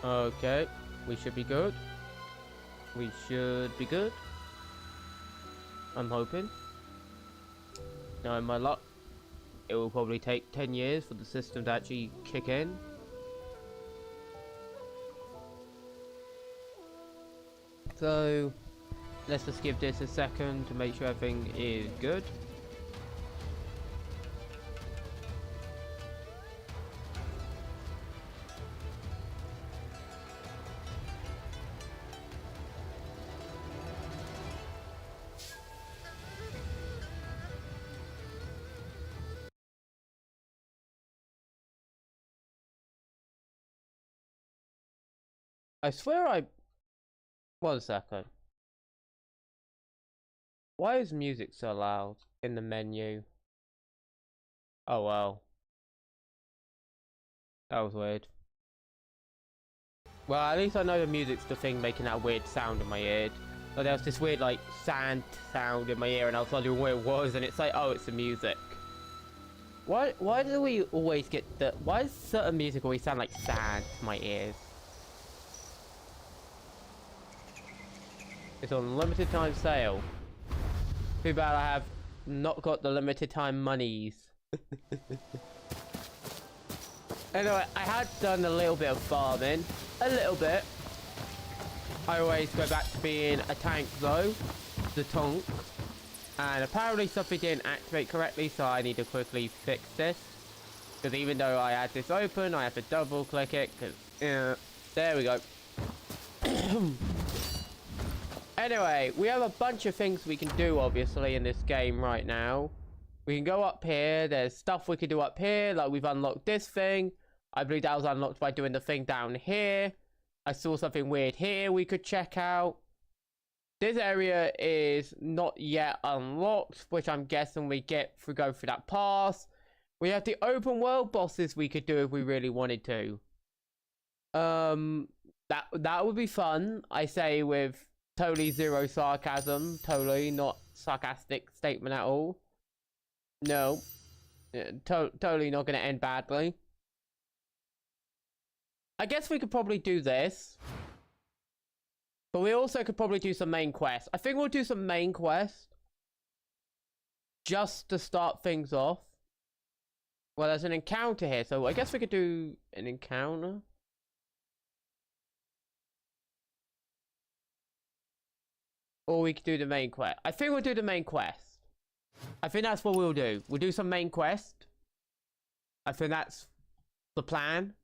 Okay, we should be good. We should be good. I'm hoping. Now, in my luck, it will probably take 10 years for the system to actually kick in. So, let's just give this a second to make sure everything is good. I swear I... 1 second. Why is music so loud in the menu? Oh well. That was weird. Well, at least I know the music's the thing making that weird sound in my ear. So there was this weird, like, sand sound in my ear, and I was wondering what it was, and it's like, oh, it's the music. Why do we always get the... Why does certain music always sound like sand to my ears? It's on limited time sale. Too bad I have not got the limited time monies. Anyway, I had done a little bit of farming. A little bit. I always go back to being a tank though. The tonk. And apparently something didn't activate correctly, so I need to quickly fix this. Because even though I had this open, I have to double click it. Because, there we go. Anyway, we have a bunch of things we can do, obviously, in this game right now. We can go up here. There's stuff we can do up here. Like, we've unlocked this thing. I believe that was unlocked by doing the thing down here. I saw something weird here we could check out. This area is not yet unlocked, which I'm guessing we get if we go through that pass. We have the open world bosses we could do if we really wanted to. That would be fun. I say with totally zero sarcasm. Totally not sarcastic statement at all. No. Totally not going to end badly. I guess we could probably do this. But we also could probably do some main quests. I think we'll do some main quests. Just to start things off. Well, there's an encounter here. So I guess we could do an encounter. Or we could do the main quest. I think we'll do the main quest. I think that's what we'll do. We'll do some main quest. I think that's the plan.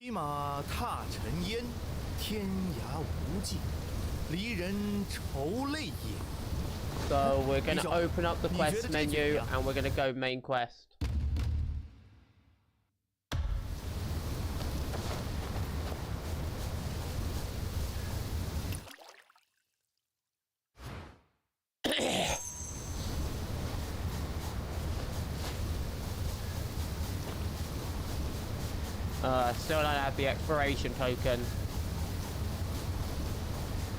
骑马踏尘烟，天涯无际，离人愁泪眼。 So we're gonna open up the quest menu and we're gonna go main quest. Still don't have the expiration token.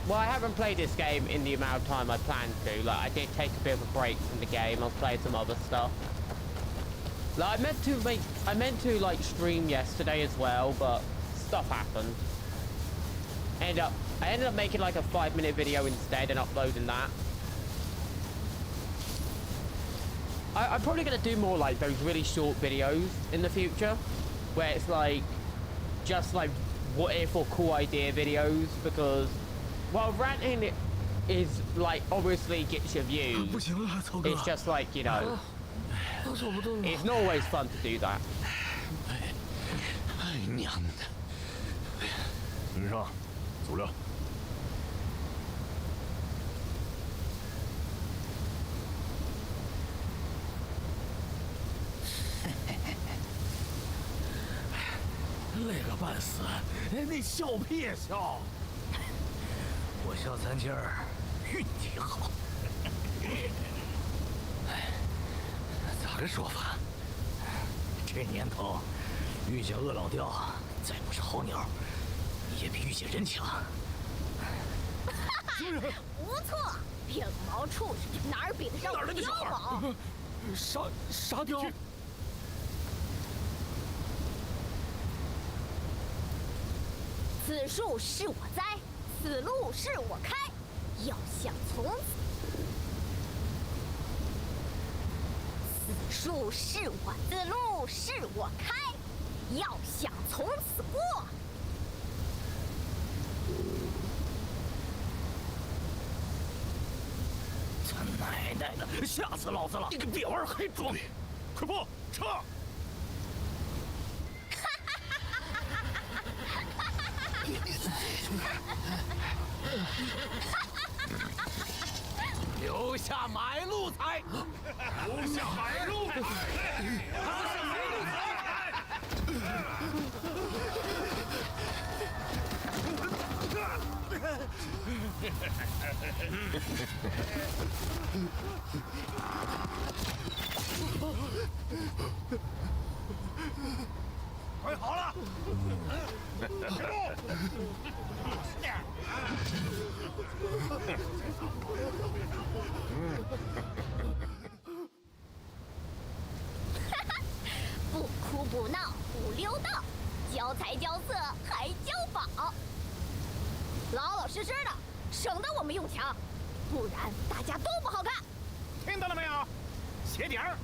Well, I haven't played this game in the amount of time I planned to. Like, I did take a bit of a break from the game. I've played some other stuff. Like, I meant to like stream yesterday as well, but stuff happened. I ended up making like a 5-minute video instead and uploading that. I'm probably gonna do more like those really short videos in the future, where it's like just like what if or cool idea videos, because while ranting is like obviously gets your views, it's just like, you know, it's not always fun to do that. 累个半死，你笑屁笑！我笑咱今儿运气好。哎，咋个说法？这年头，遇见恶老调，再不是好鸟，也比遇见人强。不错，病毛畜生，哪儿比得上我碉堡？啥碉？此树是我栽，此路是我开，要想从此树是我，此路是我开，要想从此过。他奶奶的，吓死老子了！你个婊儿还装！快跑，撤！留下买路财！留下买路财！留下买路财！快好了！不哭不闹不溜道，交财交色还交宝，老老实实的，省得我们用抢，不然大家都不好看。听到了没有？鞋底儿！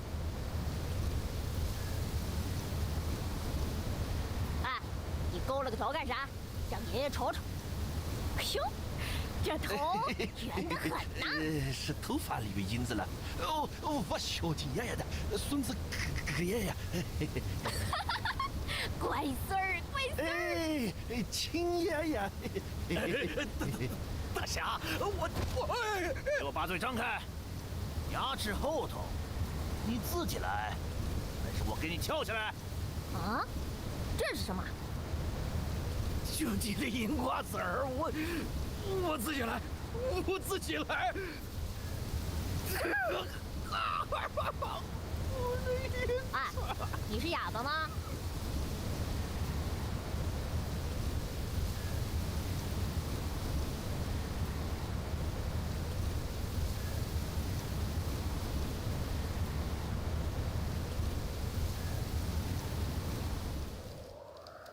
哎，你勾了个头干啥？让爷爷瞅瞅。哎呦，这头圆得很呐！是头发里有银子了。哦，我孝敬爷爷的，孙子给爷爷。乖孙儿，乖孙儿。哎，亲爷爷。大侠，给我把嘴张开，牙齿后头，你自己来，还是我给你撬下来？啊，这是什么？就你的银瓜子儿，我自己来，我自己来。哎，你是哑巴吗？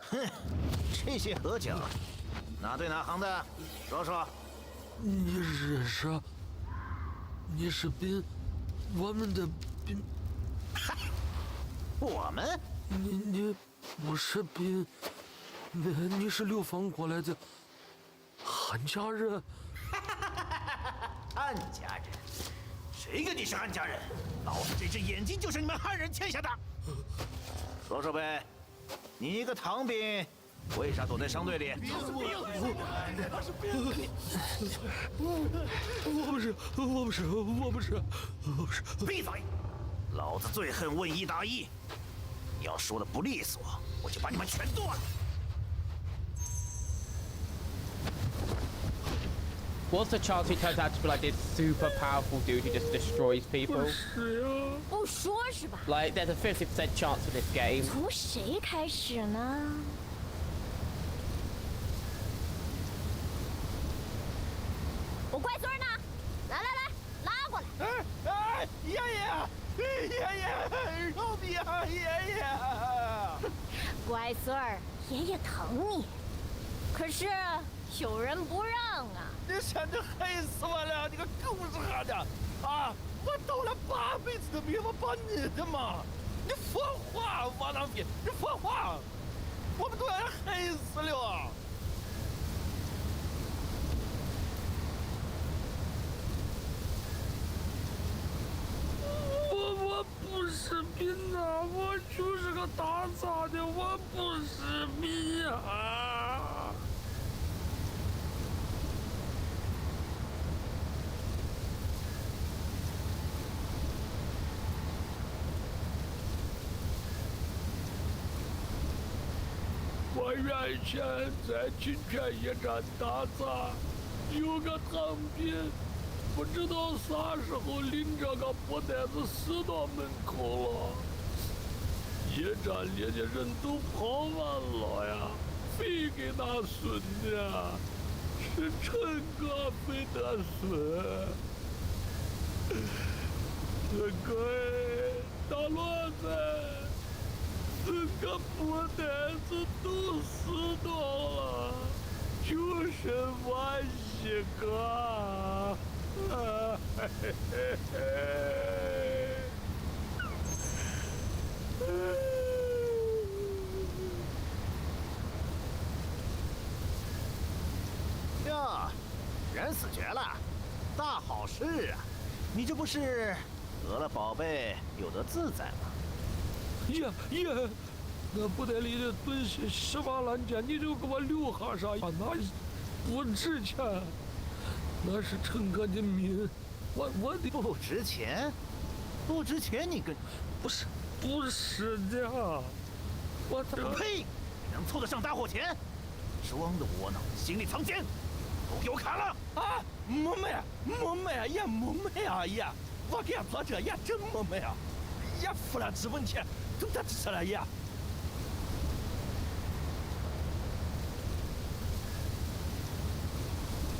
哼，这些合脚，哪对哪行的？说说。你是啥？你是兵，我们的兵。嗨，我们？你不是兵，你是流放过来的汉家人。汉家人？谁跟你是汉家人？老子这只眼睛就是你们汉人欠下的。说说呗，你一个唐兵，为啥躲在商队里？我不是。闭嘴！老子最恨问一答一，你要说的不利索，我就把你们全剁了。What's the chance he turns out to be like this super powerful dude who just destroys people? 不说是吧？ Like, there's a 50% chance of this game. 从谁开始呢？我乖孙儿呢？来，拉过来！哎，爷爷，饶命啊，爷爷！乖孙儿，爷爷疼你，可是有人不让啊！你现在害死我了！你个狗日哈的！啊，我倒了8辈子的命，我帮你的嘛！你说话，王浪费！你说话，我们都让人害死了！我不是兵啊，我就是个打杂的，我不是兵啊！我原先在金泉驿站打杂，有个唐兵，不知道啥时候领着个布袋子死到门口了。驿站里的人都跑完了呀，非给他孙呢，是陈哥非得孙。这个大骡子，4个布袋子都死到了。就是我一个。哟，人死绝了，大好事啊！你这不是得了宝贝，有得自在吗？呀，那部队里的东西10万烂件，你就给我留下啥？那不值钱，那是乘客的命。我的不值钱，不值钱，你跟不是的，我呸！能凑得上大货钱？装的窝囊，心里藏奸，都给我砍了！啊，没没啊，也没没啊也，我给他做这也真没没啊，也付了资本钱，都他支持了也。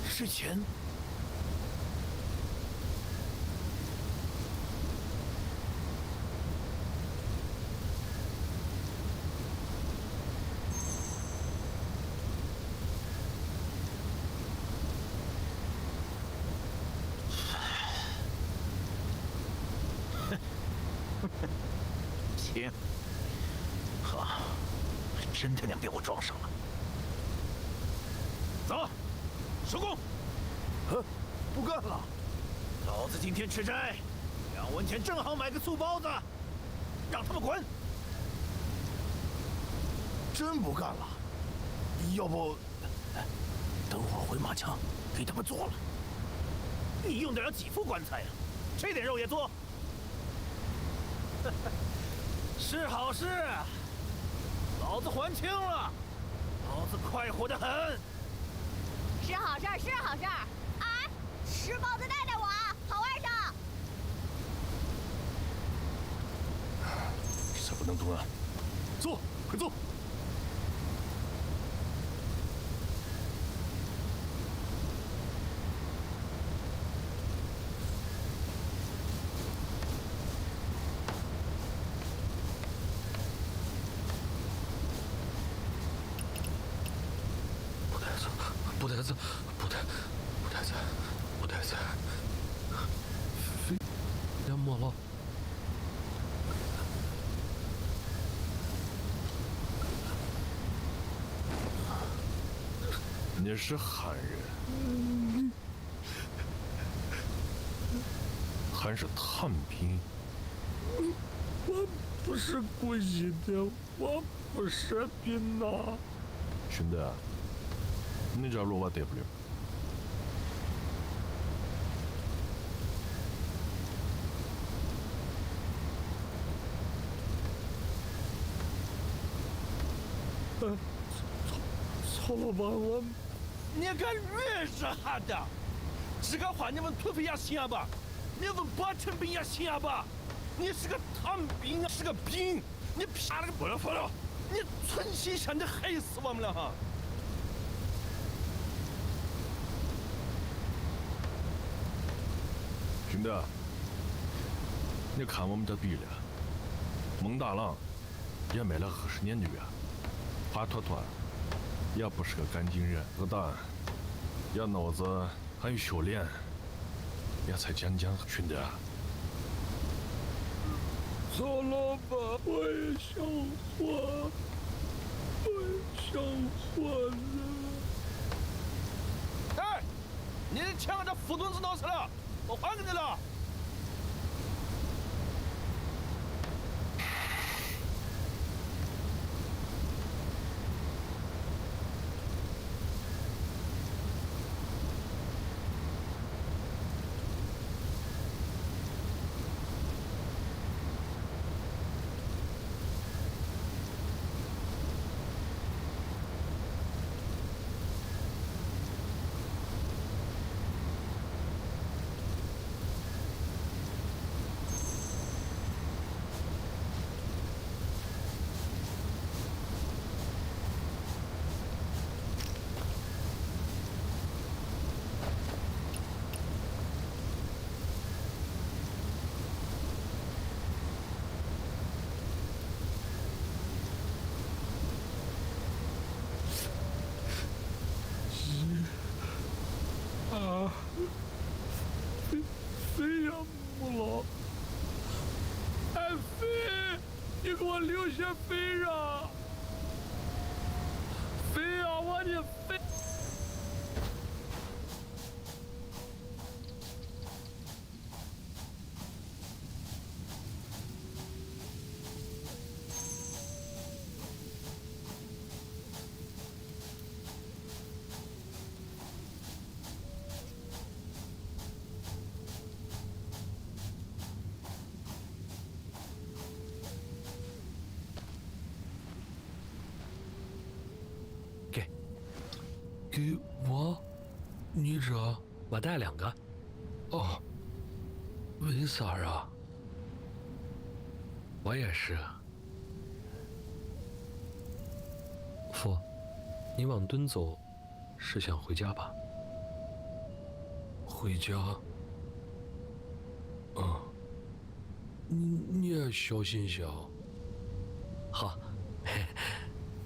是钱。行，好，真他娘被我撞上了。走，收工。不干了，老子今天吃斋，2文钱正好买个醋包子，让他们滚。真不干了，要不，等会儿回马枪给他们做了。你用得了几副棺材呀？这点肉也做？是好事，老子还清了，老子快活得很。是好事儿，是好事儿。哎，吃包子带带我啊，好外甥。这不能动啊！坐，快坐。不得子，别摸了。你是汉人，还是探兵？我不是故意的，我不是兵呐。兄弟，你这路我对不了。曹老板，你个越是哈的，这个话你们土匪也信吧？你们八成兵也信吧？你是个探兵啊，是个兵，你啪了个不了不了，你存心想你害死我们了哈！兄弟，你看我们这队里，孟大郎也卖了20年的药，华坨坨也不是个干净人，个蛋也脑子还有修炼，也才讲兄弟。曹老板，我也想活，我也想活呢。哎，你的枪这副墩子哪去了？我还给你了。你给我留些肥啊！肥啊，我的肥！给我，你这我带2个。哦，为啥啊？我也是。父，你往敦走，是想回家吧？回家。你也小心些。好，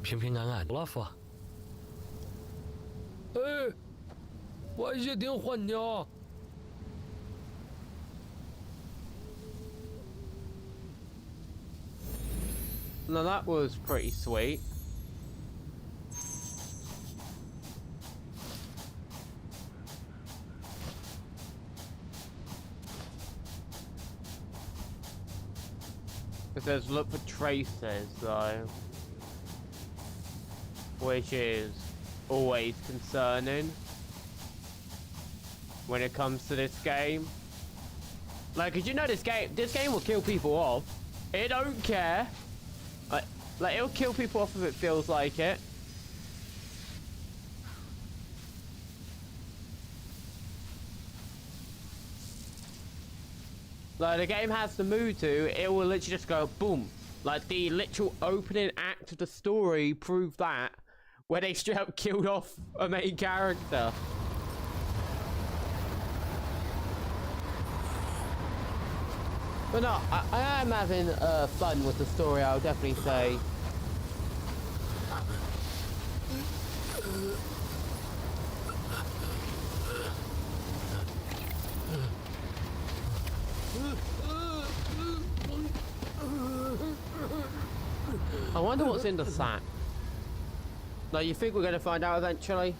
平平安安。老父。哎，我一定还你啊！ Now that was pretty sweet. It says look for traces though, which is always concerning when it comes to this game. Like, cause you know this game will kill people off. It don't care. Like it'll kill people off if it feels like it. Like the game has the mood to, it will literally just go boom. Like the literal opening act of the story proved that, where they straight up killed off a main character. But no, I am having fun with the story, I'll definitely say. I wonder what's in the sack. Like, you think we're going to find out eventually?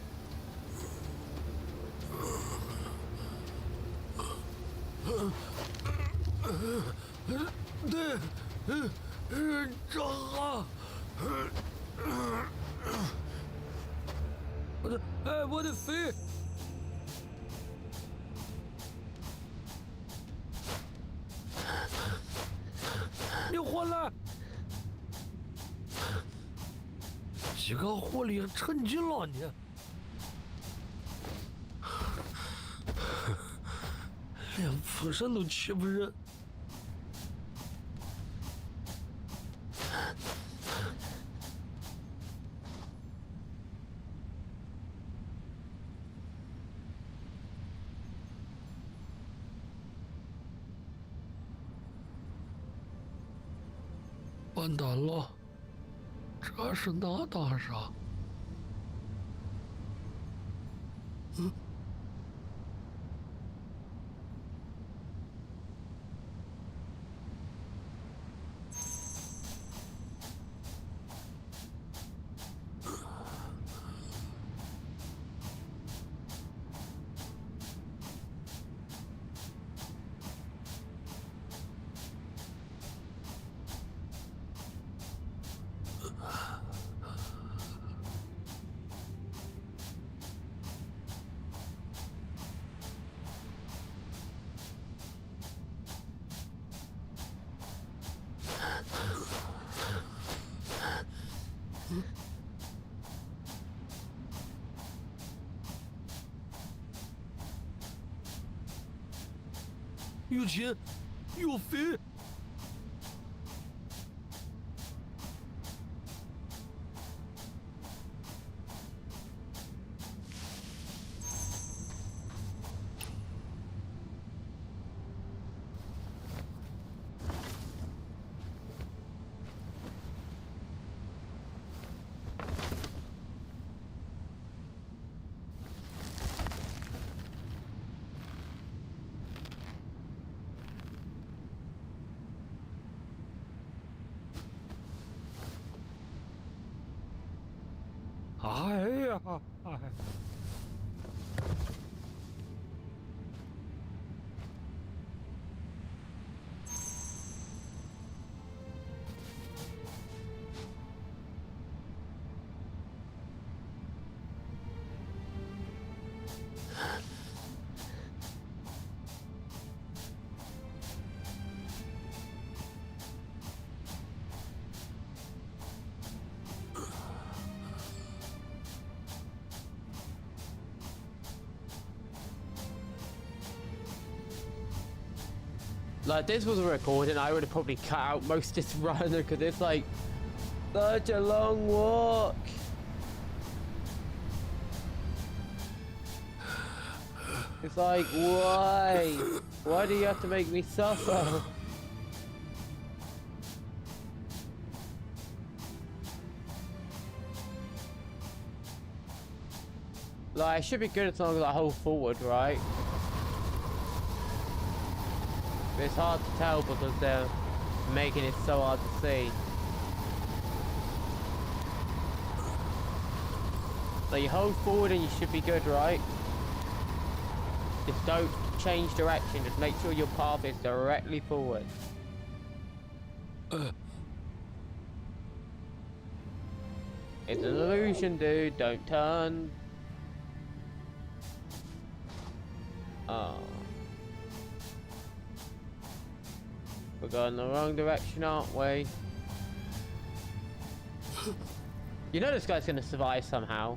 What the fuck? 你回来！这个火力沉紧了你，连附身都欺负人。完蛋了，这是哪大厦？有钱，有肥。哎呀，哎。Like, this was a recording, I would have probably cut out most of this run because it's like such a long walk. It's like, why? Why do you have to make me suffer? Like, it should be good as long as I hold forward, right? But it's hard to tell because they're making it so hard to see. Like, you hold forward and you should be good, right? Just don't change direction, just make sure your path is directly forward. It's an illusion, dude, don't turn. Oh. We're going the wrong direction, aren't we? You know this guy's gonna survive somehow.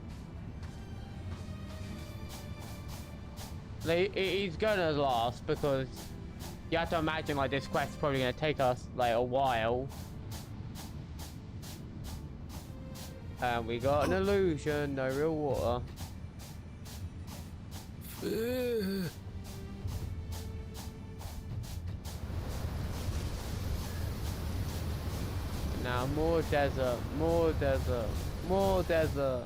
Like, he's gonna last because you have to imagine like this quest is probably gonna take us like a while. And we got an illusion, no real water. Now more desert, more desert, more desert.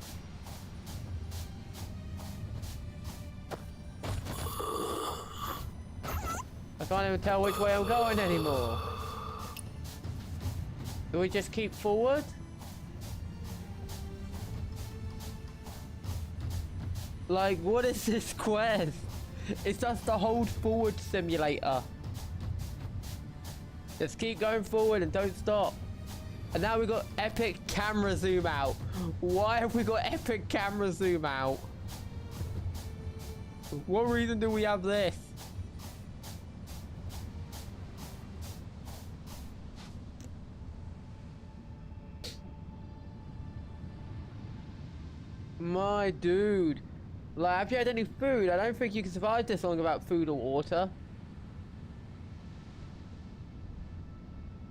I can't even tell which way I'm going anymore. Do we just keep forward? Like, what is this quest? It's just a hold forward simulator. Just keep going forward and don't stop. And now we got epic camera zoom out. Why have we got epic camera zoom out? What reason do we have this? My dude. Like, have you had any food? I don't think you can survive this long without food or water.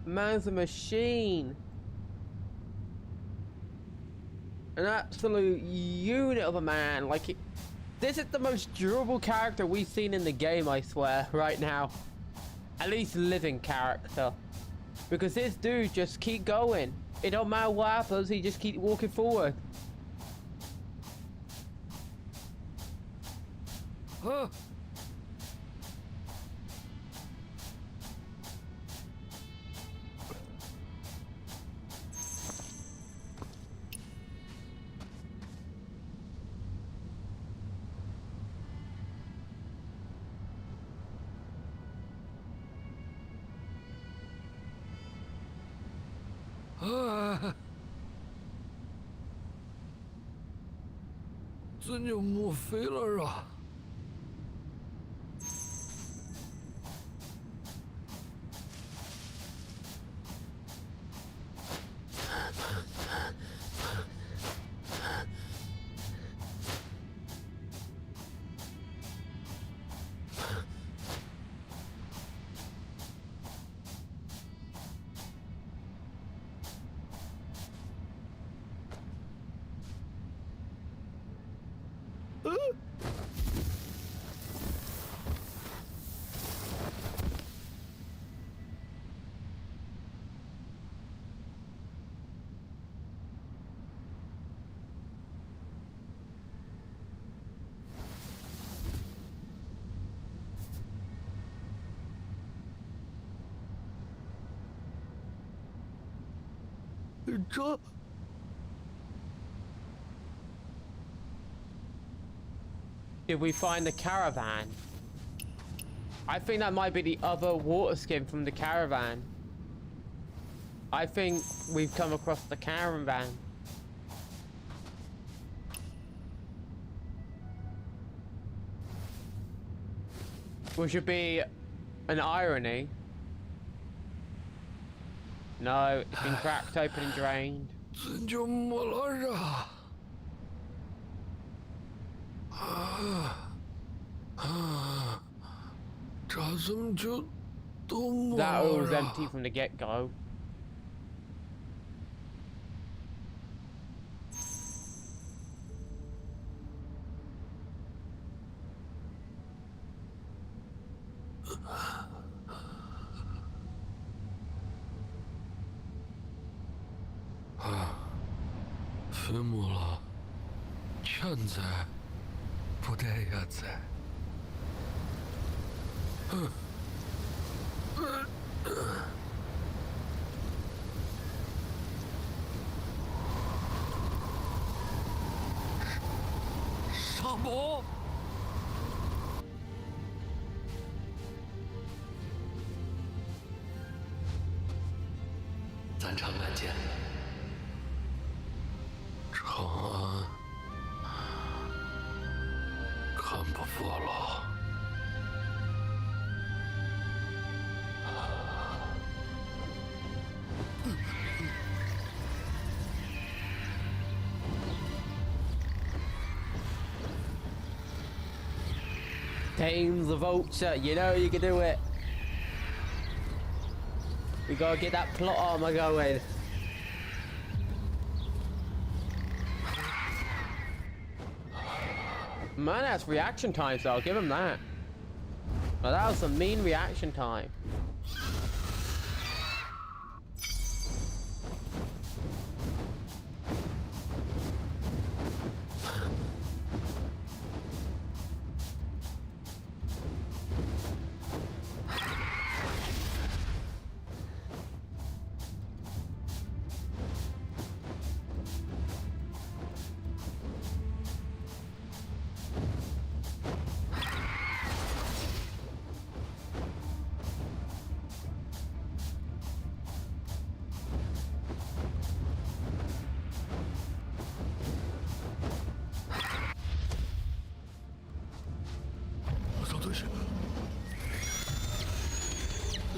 Man's a machine. An absolute unit of a man. Like, this is the most durable character we've seen in the game, I swear, right now. At least living character. Because this dude just keep going. It don't matter what happens, he just keep walking forward. Huh?这就莫非了啊！ Did we find the caravan? I think that might be the other water skin from the caravan. I think we've come across the caravan. Which should be an irony. No, it's been cracked open and drained. 真就没了啥。这怎么就都没 That 了 was 啥？ empty from the get-go.坟墓了，钱在，不得也在。上宝。咱长安见。长安，看不过了。Tame the vulture, you know you can do it. We gotta get that plot armor going. Man, that's reaction time, so I'll give him that. Well, that was some mean reaction time.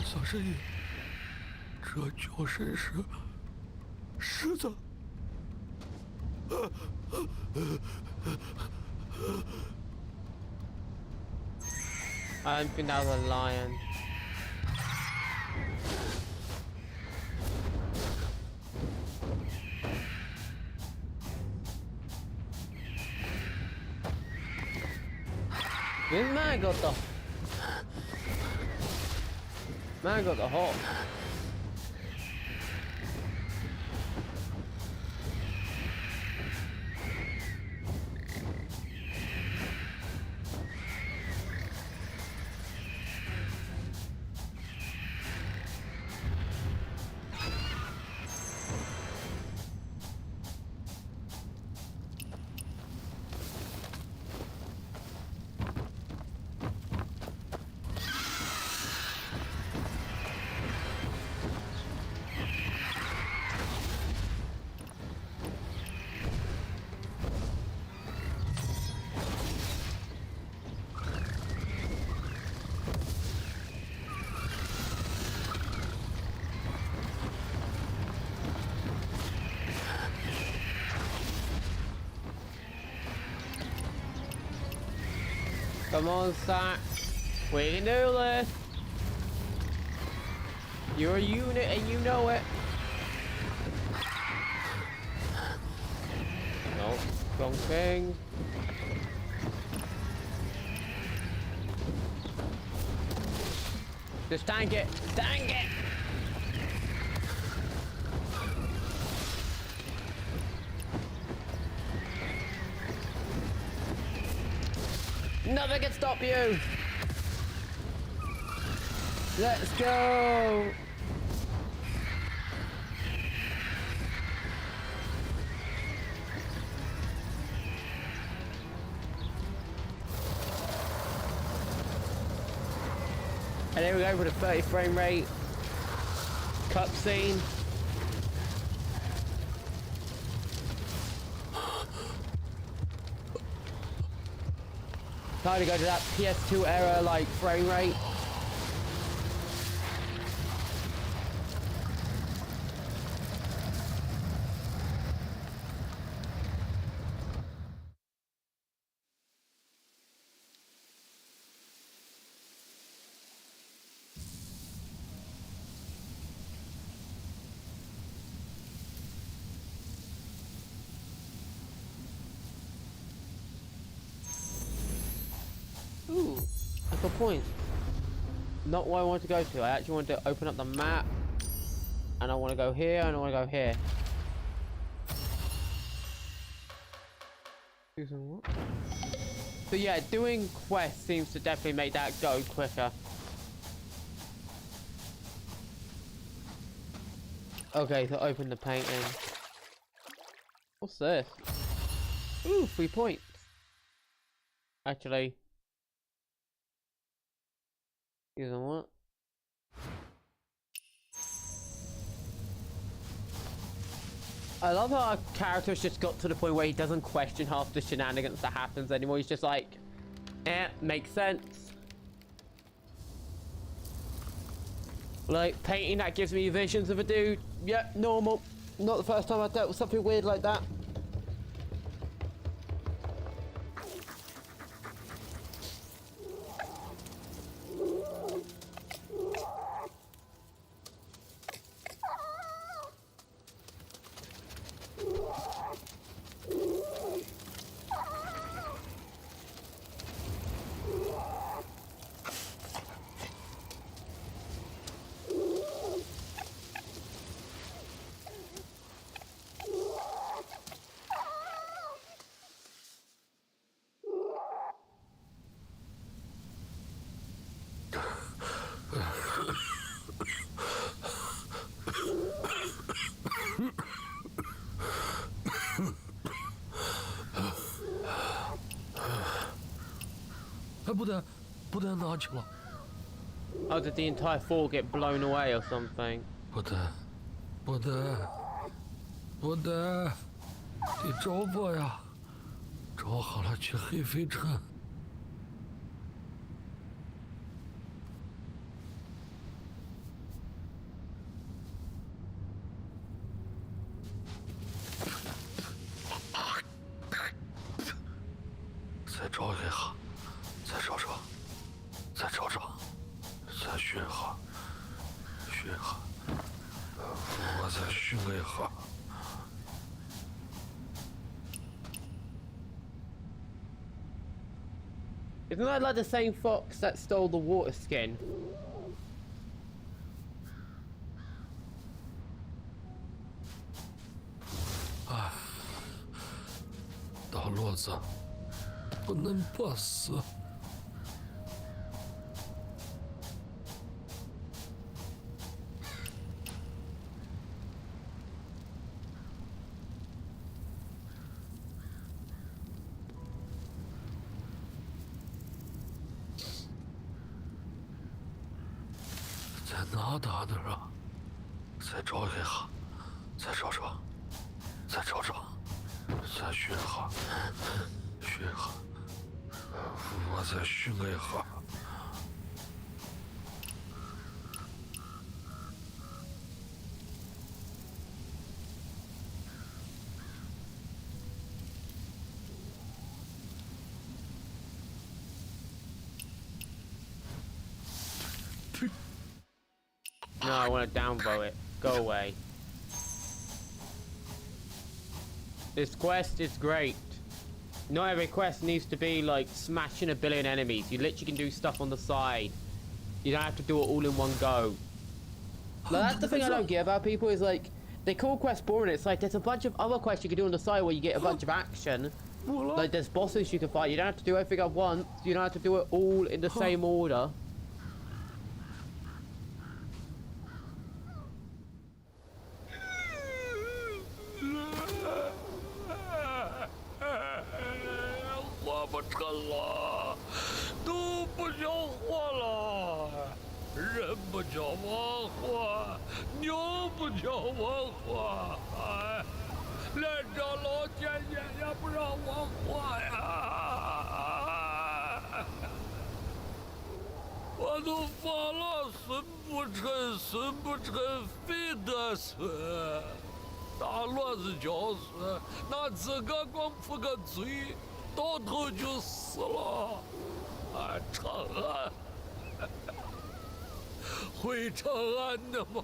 小声音，这叫声是狮子。I don't think that was a lion. This man got the hawk. Come on, Sack. We can do this. You're a unit and you know it. No, wrong thing. Just tank it. Tank it. Nothing can stop you. Let's go. here we go with a 30 frame rate cutscene. Time to go to that PS2 era like frame rate. Ooh, that's a point. Not what I want to go to. I actually want to open up the map. And I want to go here, and I want to go here. So yeah, doing quests seems to definitely make that go quicker. Okay, so open the painting. What's this? Ooh, 3 points. Actually. You know what? I love how our character's just got to the point where he doesn't question half the shenanigans that happens anymore. He's just like, makes sense. Like, painting that gives me visions of a dude. Yep, normal. Not the first time I've dealt with something weird like that.不得拿起了。 Oh, did the entire fort get blown away or something? 不得，得找我呀！找好了去黑飞城。再找一下，再找找，再找找，再寻下，寻下，我再寻个一下。 Isn't that like the same fox that stole the water skin? Ah, 大骡子，不能不死。在哪打的啊？再找一下，再找找，再找找，再寻下，寻下，我再寻个一下。No, I want to downvote it. Go away. This quest is great. Not every quest needs to be like smashing 1 billion enemies. You literally can do stuff on the side. You don't have to do it all in one go. Now, that's the thing I don't get about people is like, they call quests boring. It's like there's a bunch of other quests you can do on the side where you get a bunch of action. Like there's bosses you can fight. You don't have to do everything at once. You don't have to do it all in the same order. 不叫我活，牛不叫我活，哎，连这老天爷也不让我活呀！我都放了孙不臣，孙不臣非得孙，大骡子叫孙，那自个光负个罪，到头就死了。啊，长安，会长安的吗？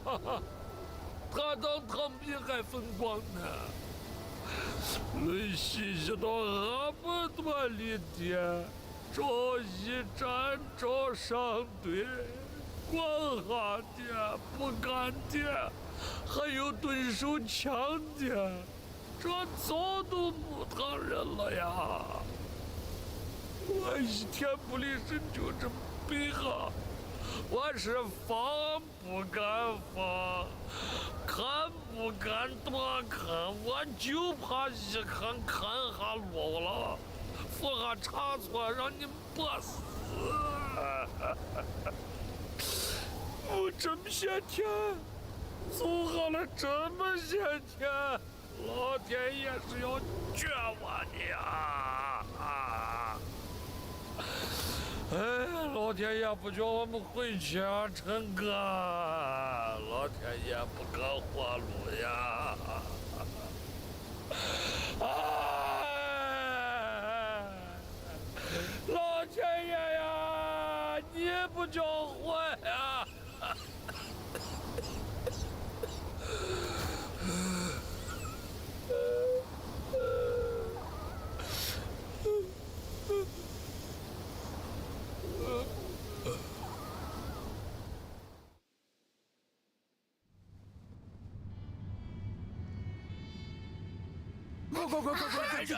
他当唐兵还风光呢。论西西到阿不多里的，朝一战朝上对，光哈的不干的，还有蹲手枪的，这早都不当人了呀！我一天不离身就这么背哈，我是放不敢放，看不敢多看，我就怕一看看下落了，犯下差错让你饿死。我这么些天，走好了这么些天，老天爷是要绝我的呀！哎，老天爷不叫我们回去啊，陈哥，老天爷不给活路呀！哎，老天爷呀，你不叫活呀！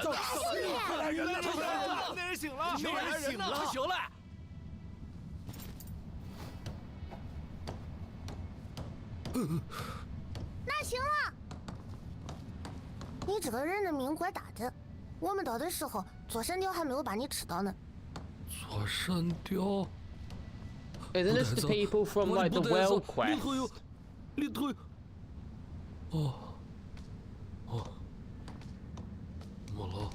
快！来人了！那人醒了！那人醒了！醒了！那行了，你这个人的命怪大的，我们到的时候坐山雕还没有把你吃到呢。坐山雕。 Isn't this the people from like the whale quest? 里头有。哦。没了。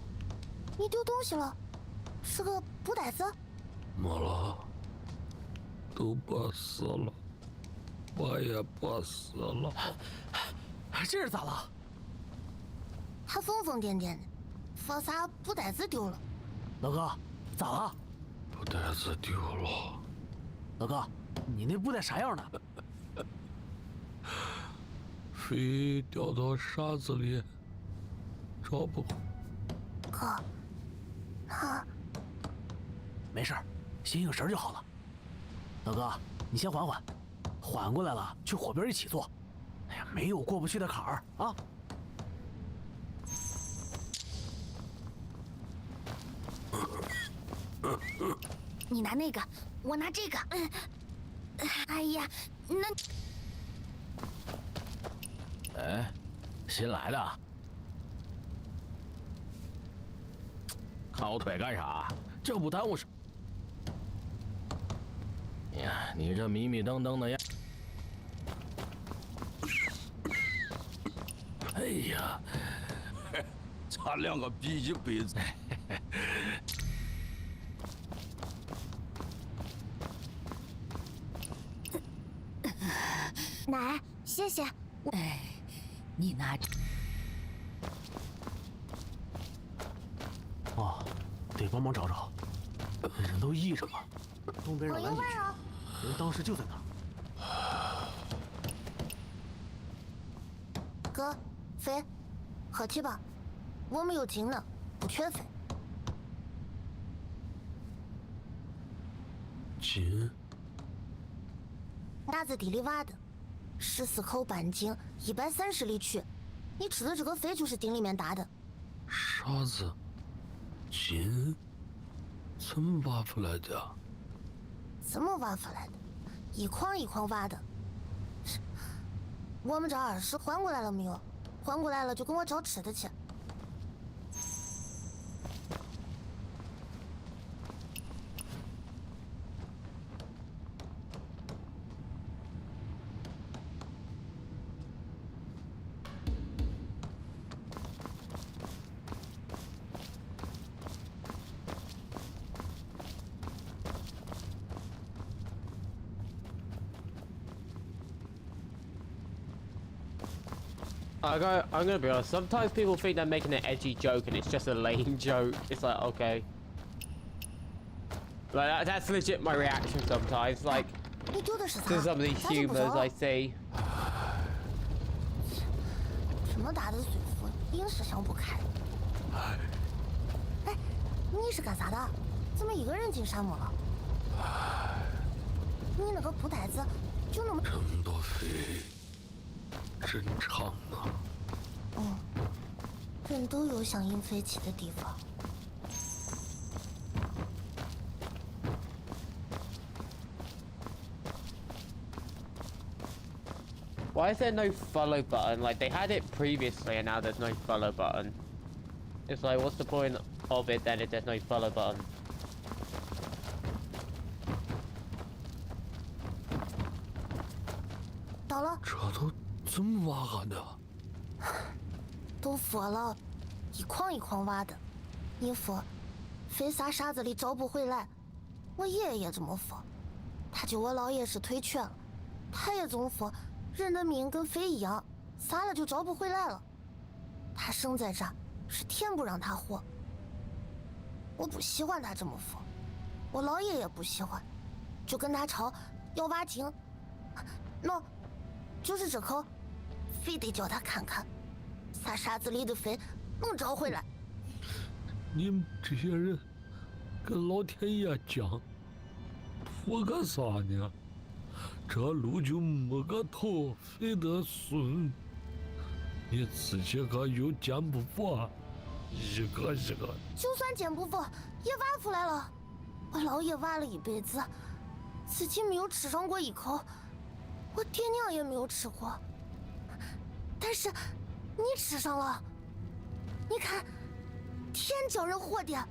你丢东西了，是个布袋子。没了。都把死了，我也把死了。这是咋了？还疯疯癫癫的，说啥布袋子丢了。老哥，咋了？布袋子丢了。 老哥，你那布袋啥样的？水掉到沙子里，找不。哥，那没事，醒醒神就好了。老哥，你先缓缓，缓过来了去火边一起坐。哎呀，没有过不去的坎儿啊！你拿那个，我拿这个。哎呀，那……哎，新来的，看我腿干啥？这不耽误事。呀，你这迷迷瞪瞪的样。哎呀，差2个啤酒杯子。奶，谢谢。哎，你拿着。哦，得帮忙找找，人都熠着嘛，东边让咱进去，人当时就在那儿。哥，飞，喝去吧，我们有金呢，不缺飞。金？那在地里挖的，14口半斤，130里取。你吃的这个飞就是井里面打的。啥子？金？怎么挖出来的？怎么挖出来的？一筐一筐挖的。我们这20换过来了没有？换过来了就跟我找吃的去。I'm gonna be honest. Sometimes people think they're making an edgy joke, and it's just a lame joke. It's like, okay, like that's legit my reaction sometimes. Like 你丢的是啥？ to some of these 咋就不 humors 着 I see. 这么大的水壶，硬是想不开。哎，你是干啥的？怎么一个人进沙漠了？你那个布袋子就那么……这么多飞，真长啊！嗯，人都有想鹰飞起的地方。 Why is there no follow button? Like they had it previously, and now there's no follow button. It's like, what's the point of it then if there's no follow button? 到了，这都这么挖下的？都佛了，一筐一筐挖的。你佛，飞沙沙子里找不回来。我爷爷也这么佛，他救我姥爷是腿瘸了，他也这么佛。 人的命跟飞一样，撒了就找不回来了。他生在这儿，是天不让他活。我不喜欢他这么佛，我姥爷也不喜欢，就跟他吵要挖井。喏，就是这口，非得叫他看看，撒沙子里的飞能找回来。你们这些人跟老天爷讲，图个啥呢？ 这路就没个头，飞得顺。你自己个又见不佛，一个一个。就算见不佛，也挖出来了。我姥爷挖了一辈子，自己没有吃上过一口，我爹娘也没有吃过。但是你吃上了，你看，天叫人活的。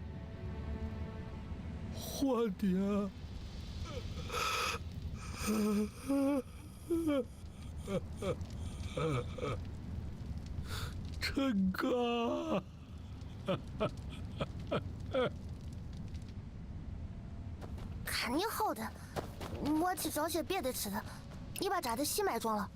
活的。 陈哥，看你好的，我去找些别的吃的。你把炸的喜麦装了。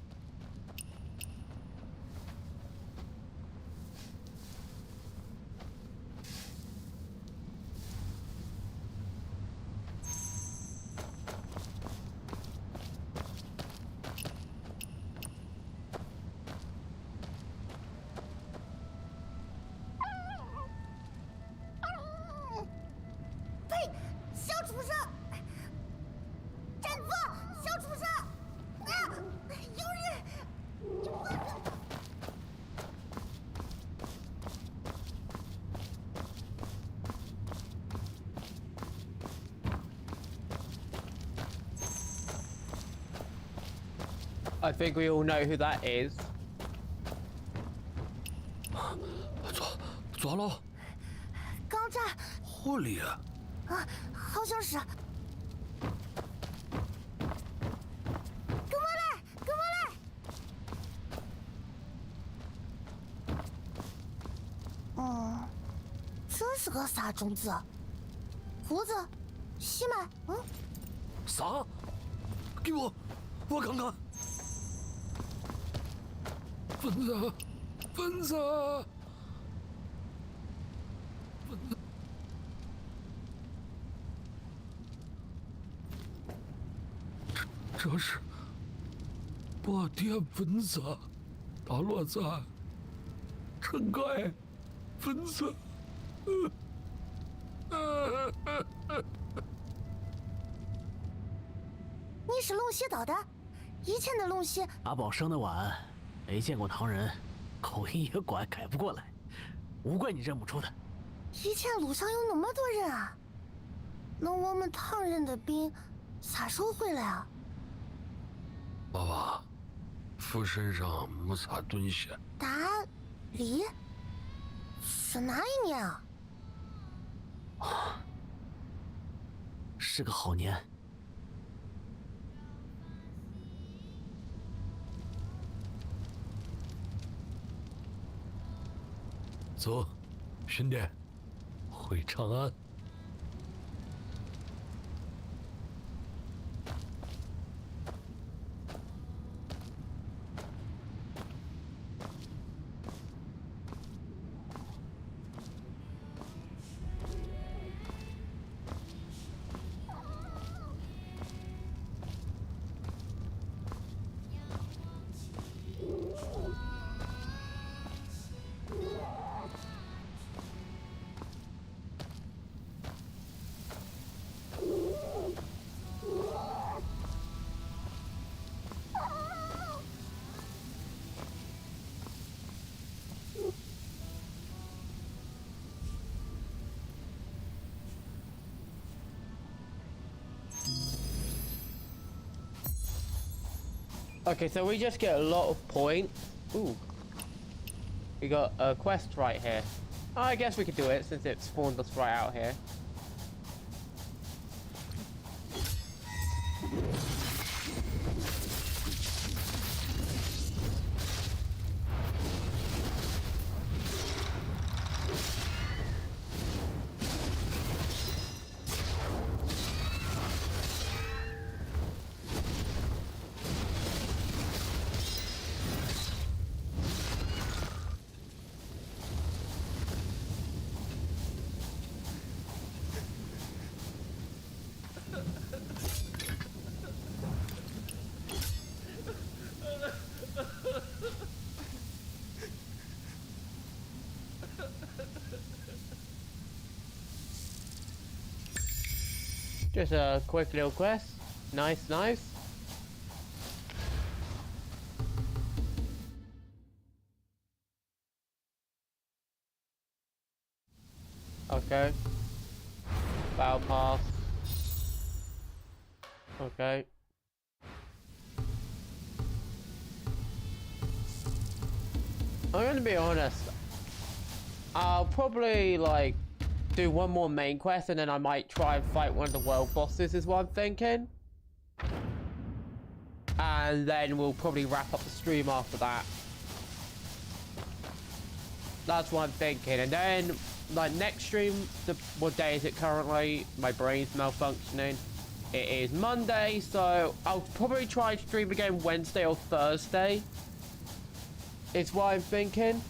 I think we all know who that is. 抓了！刚炸。狐狸。啊，好像是。跟我来，跟我来。这是个啥种子？胡子？喜麦？啥？给我看看。 粉子，粉子，粉子，这是我爹粉子，大骡子，陈盖，粉子，你是龙溪岛的？以前的龙溪。阿宝生得晚。 没见过唐人，口音也怪改不过来，无怪你认不出他。以前路上有那么多人啊，那我们唐人的兵啥时候回来啊？爸爸，父身上没啥东西。大礼是哪一年啊？是个好年。 走，兄弟，回长安。Okay, so we just get a lot of points. Ooh. We got a quest right here. Oh, I guess we could do it since it spawned us right out here. Just a quick little quest. Nice, nice. Okay. Battle pass. Okay. I'm gonna be honest. I'll probably like do one more main quest and then I might try and fight one of the world bosses is what I'm thinking. And then we'll probably wrap up the stream after that. That's what I'm thinking. And then like next stream, what day is it currently? My brain's malfunctioning. It is Monday, so I'll probably try and stream again Wednesday or Thursday. Is what I'm thinking.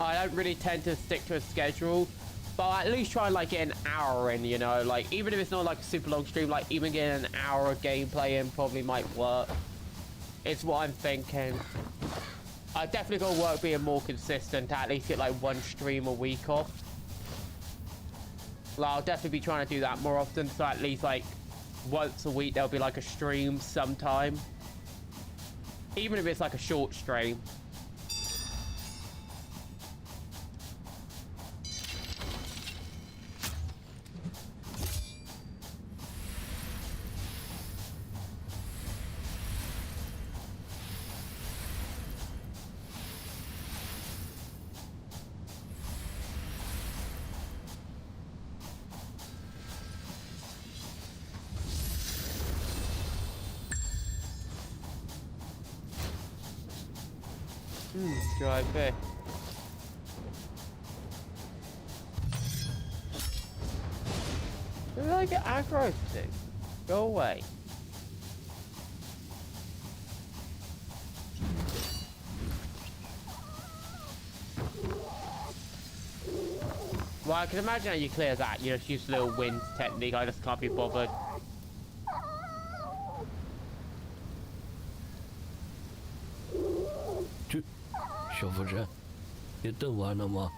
I don't really tend to stick to a schedule, but I'll at least try and like get an hour in, you know, like even if it's not like a super long stream, like even getting an hour of gameplay in probably might work. It's what I'm thinking. I definitely got to work being more consistent to at least get like one stream a week off. Like, I'll definitely be trying to do that more often, so at least like once a week there'll be like a stream sometime. Even if it's like a short stream. Drive there. Where did I get aggro to? Go away. Well, I can imagine how you clear that. You just use a little wind technique. I just can't be bothered. 小夫人，你等完了吗？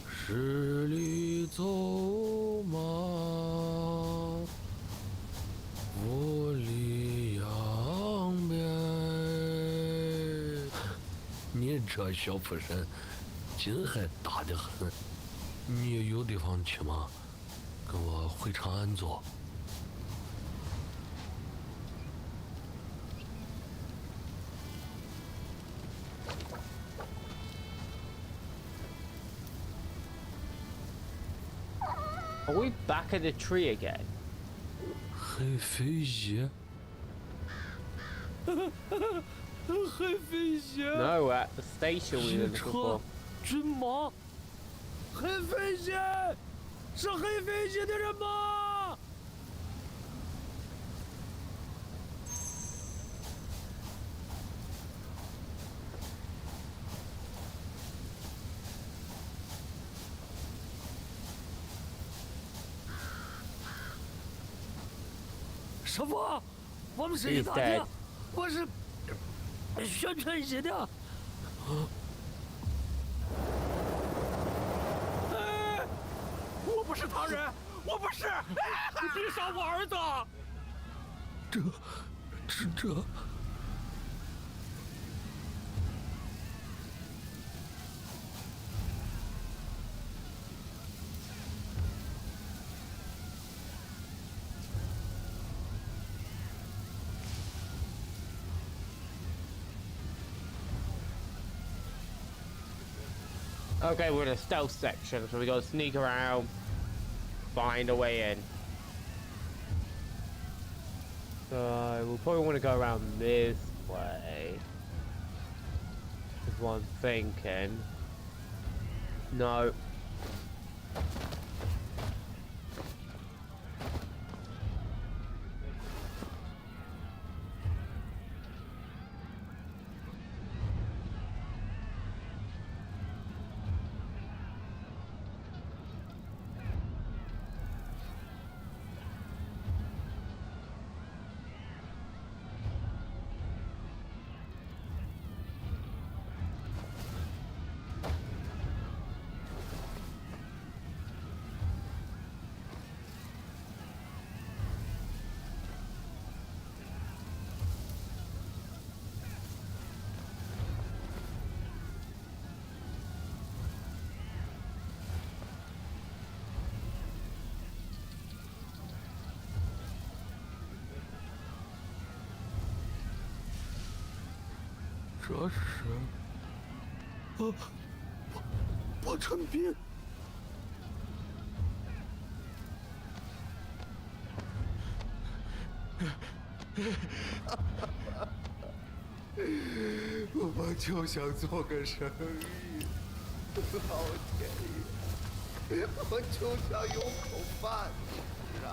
十里走马，万里扬鞭。你这小夫人，筋还大得很。你有地方去吗？跟我回长安坐。 Are we back at the tree again? 黑飞鞋，黑飞鞋。 No, we're at the station we were looking 车 for.，军马，黑飞鞋，是黑飞鞋的人吗？师傅，我们是一大队，我是宣传系的。哎，我不是唐人，我不是，你别杀我儿子！这。Okay, we're in a stealth section, so we gotta sneak around, find a way in. So we'll probably want to go around this way. Is what I'm thinking. No.这是伯承斌。我就想做个生意，老天爷，我就想有口饭吃啊！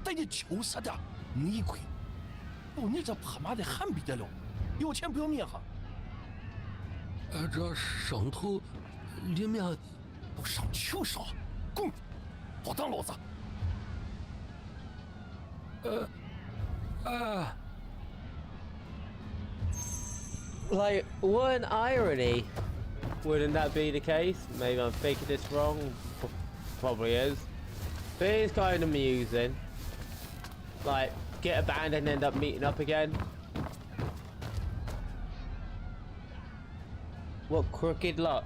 带你求死的，内鬼！哦，你这他妈的汉逼的了，有钱不要面哈！这上头里面都上求上，滚！别当老子！Like, what an irony. Wouldn't that be the case? Maybe I'm thinking this wrong. Probably is. But it is kind of amusing. Like, get abandoned and end up meeting up again. What crooked luck.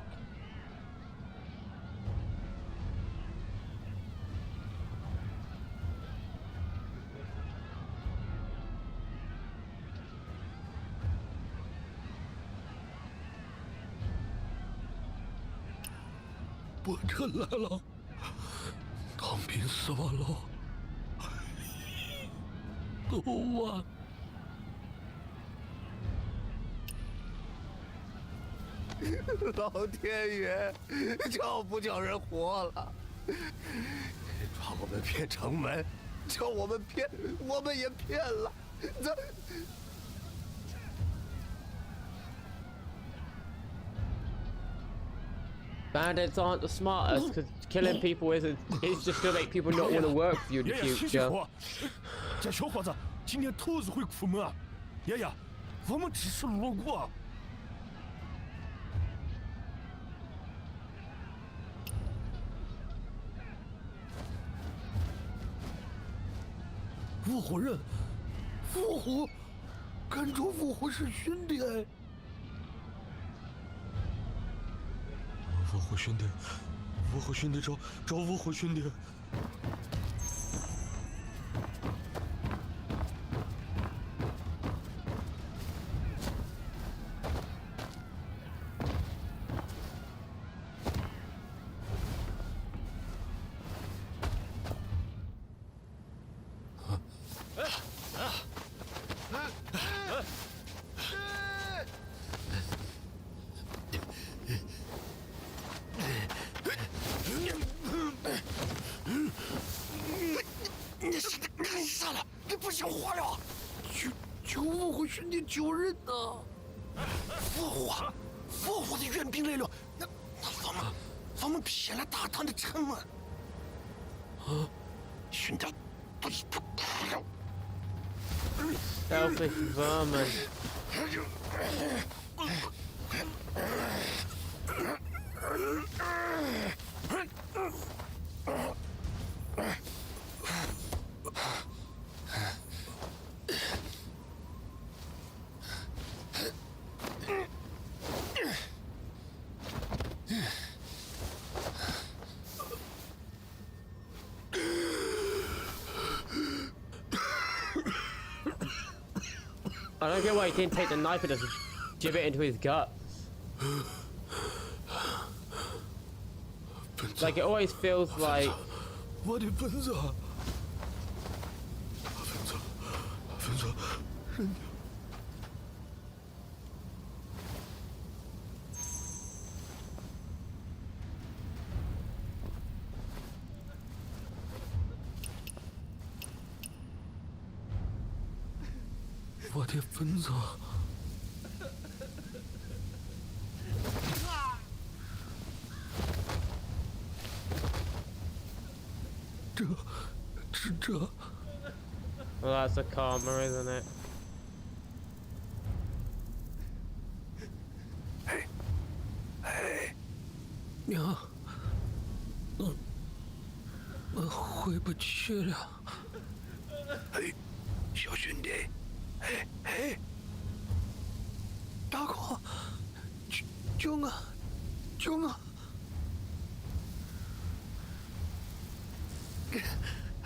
伯承来了，唐斌死完了，都完。老天爷，叫不叫人活了？抓我们骗城门，叫我们骗，我们也骗了。这。Bandits aren't the smartest, because killing people is just gonna make people not want to work for you in the future. 这小伙子今天头一回出门啊！爷爷，我们只是路过。五虎人，五虎，跟着五虎是兄弟哎。五虎兄弟，五虎兄弟找五虎兄弟。你是干啥了？你不想活了？救五虎兄弟救人呢！复活的援兵来了，那我们骗了大唐的城门。兄弟，不哭了。Selfish vermin. I don't get why he didn't take the knife and just jib it into his guts. Like, it always feels like... 我的分子，分子，人家。我的分子。 这。 Well, that's a karma, isn't it? 娘，我回不去了。哎，小兄弟，大哥，救我，救我！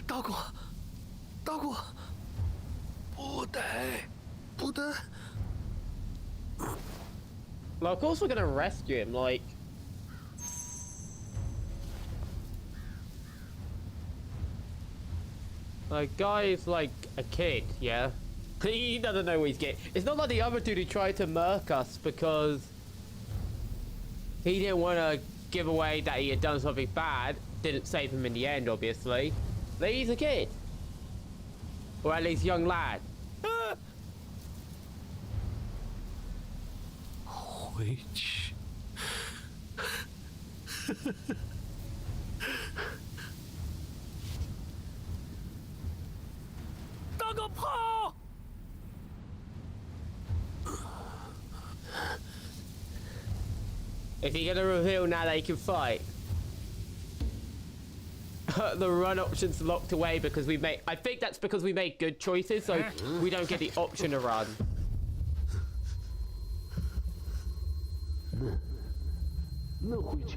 大哥，不得。 Well, of course we're gonna rescue him, like... Like, guy is like a kid, yeah? He doesn't know what he's getting. It's not like the other dude who tried to murk us because he didn't want to give away that he had done something bad. Didn't save him in the end, obviously. But he's a kid. Or at least young lad. 回去。打个炮！ Is he gonna reveal now that he can fight? The run option's locked away because we made... I think that's because we made good choices, so we don't get the option to run. 能回去？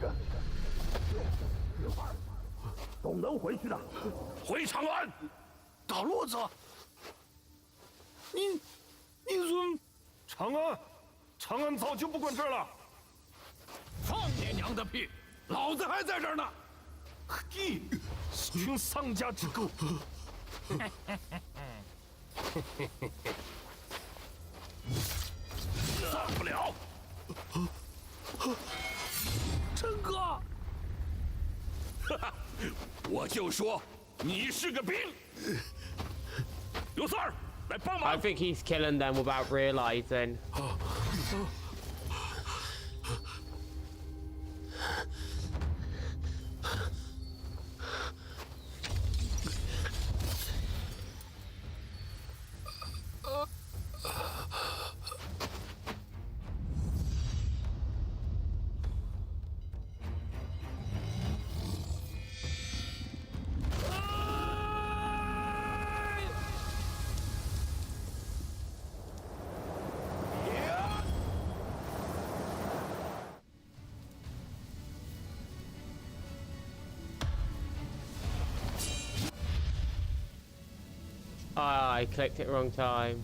都能回去的。回长安，大骡子，你说长安早就不管这儿了。放你娘的屁！老子还在这儿呢。你群丧家之狗！散不了。陈哥，我就说你是个兵。刘三儿，来帮忙。 I think he's killing them without realizing. Ah, I clicked it wrong time.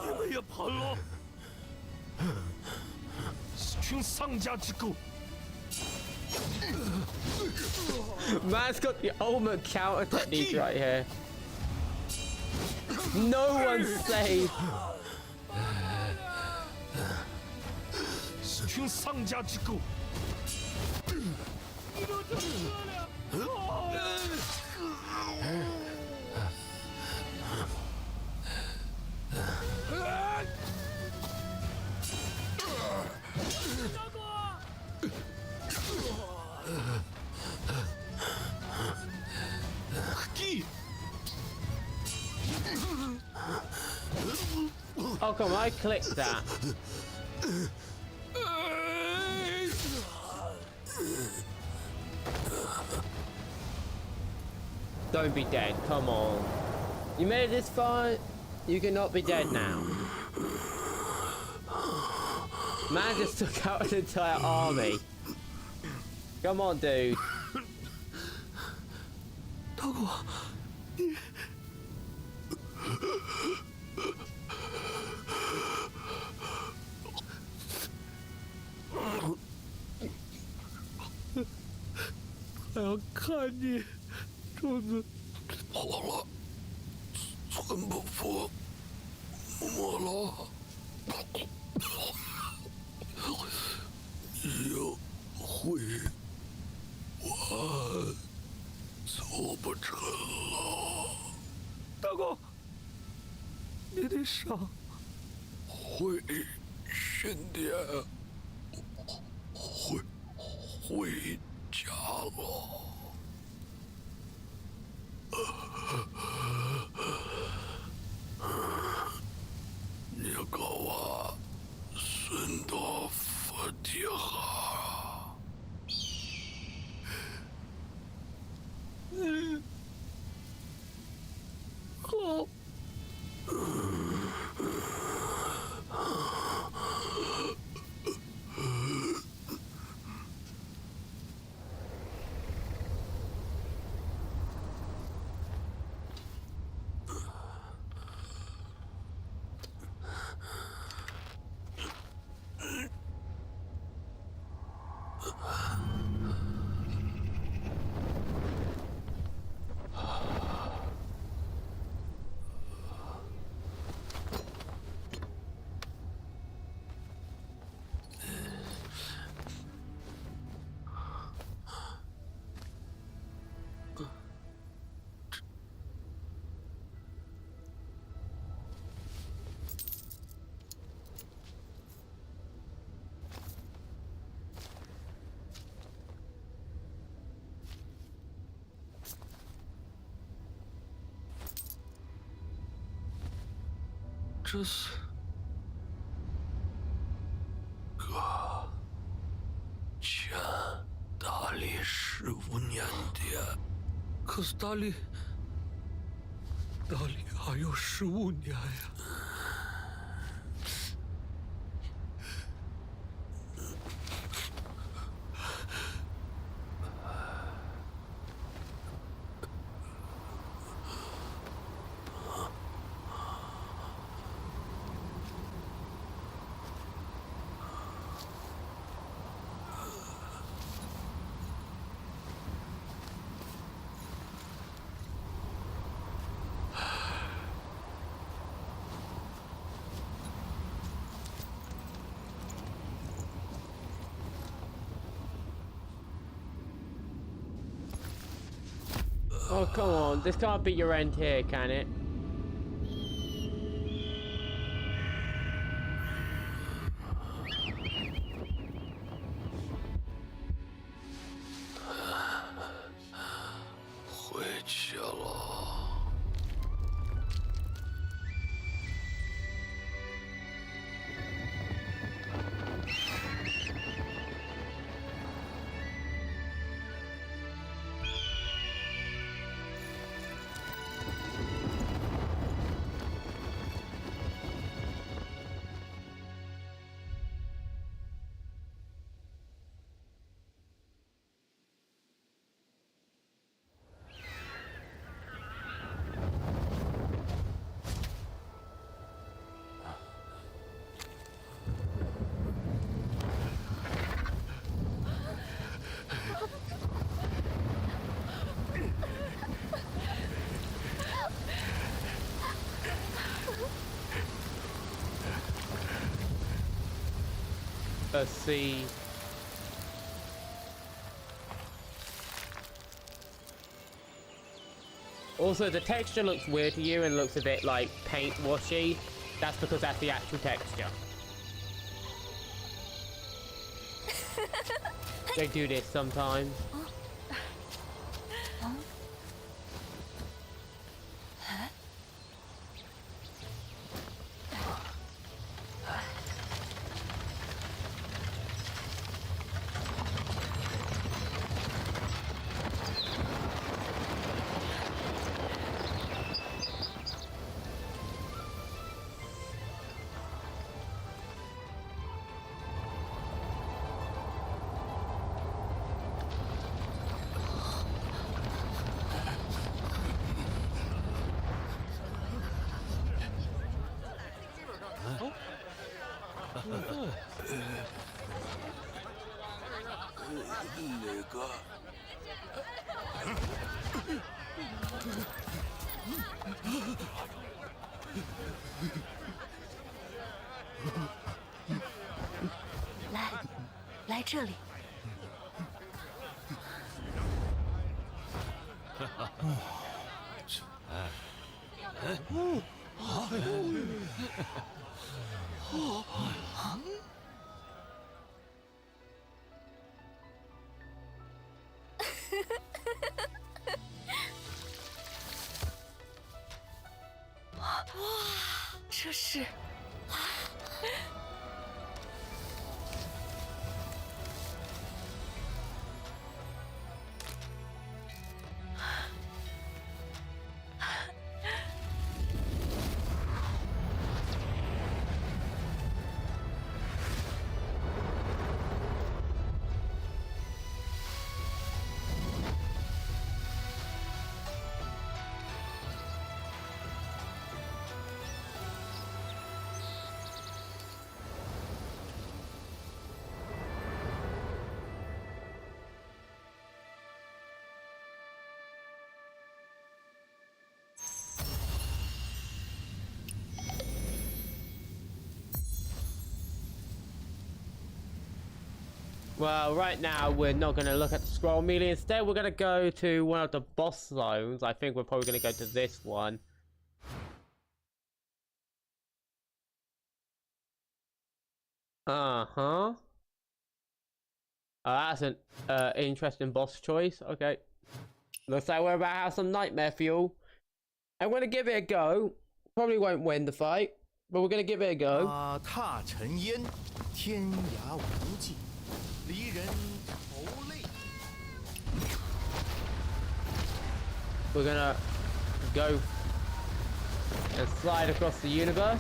你们也跑了！群丧家之狗！ Man's got the ultimate counter technique right here. No one's safe. 群丧家之狗！ Oh, come on, I clicked that. Don't be dead, come on. You made it this far, you cannot be dead now. Man just took out an entire army. Come on, dude. 大哥，你还要看你，主子。好了，寸不服，莫老。有悔，我做不成了。大哥，你的伤回神殿，回家了。你给我孙多福地哈。好。这是个前大历15年的，可是大历还有15年呀。Oh, come on. This can't be your end here, can it? Let's see. Also, the texture looks weird to you and looks a bit like paint washy. That's because that's the actual texture. They do this sometimes. 那个。来，来这里。哇，这是。Well, right now we're not going to look at the scroll melee. Instead, we're going to go to one of the boss zones. I think we're probably going to go to this one. Uh-huh. Oh, that's an interesting boss choice. Okay. Looks like we're about to have some nightmare fuel. I'm going to give it a go. Probably won't win the fight, but we're going to give it a go. 踏尘烟，天涯无际，离人愁泪。 We're going to go and slide across the universe.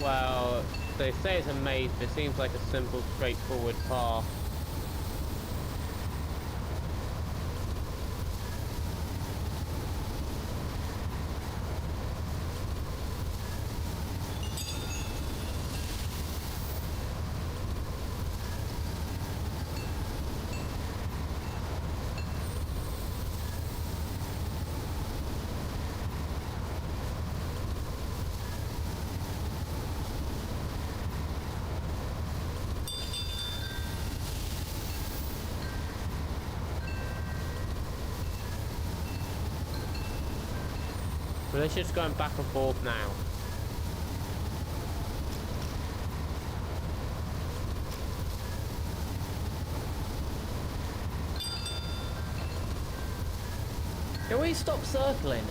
Well, they say it's a maze, but it seems like a simple, straightforward path. But it's just going back and forth now. Can we stop circling?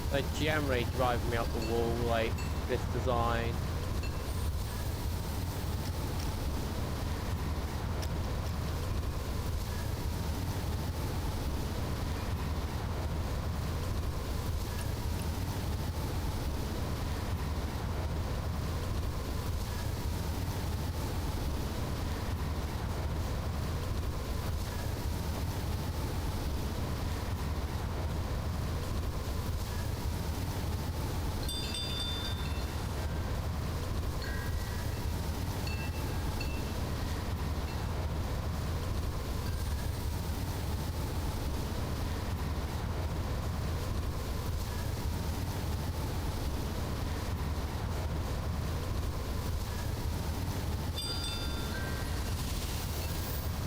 They generally drive me up the wall, like this design.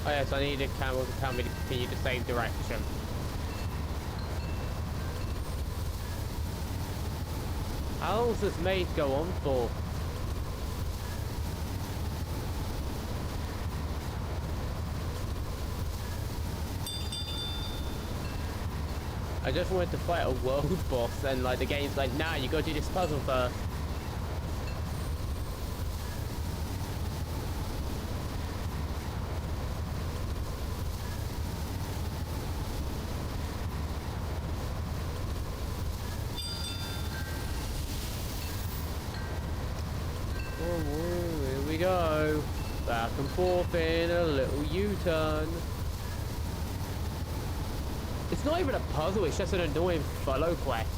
Oh yes, I need a camel to tell me to continue the same direction. How long does this maze go on for? I just wanted to fight a world boss and like the game's like, nah, you gotta do this puzzle first. Here we go. Back and forth in a little U-turn. It's not even a puzzle, it's just an annoying follow quest.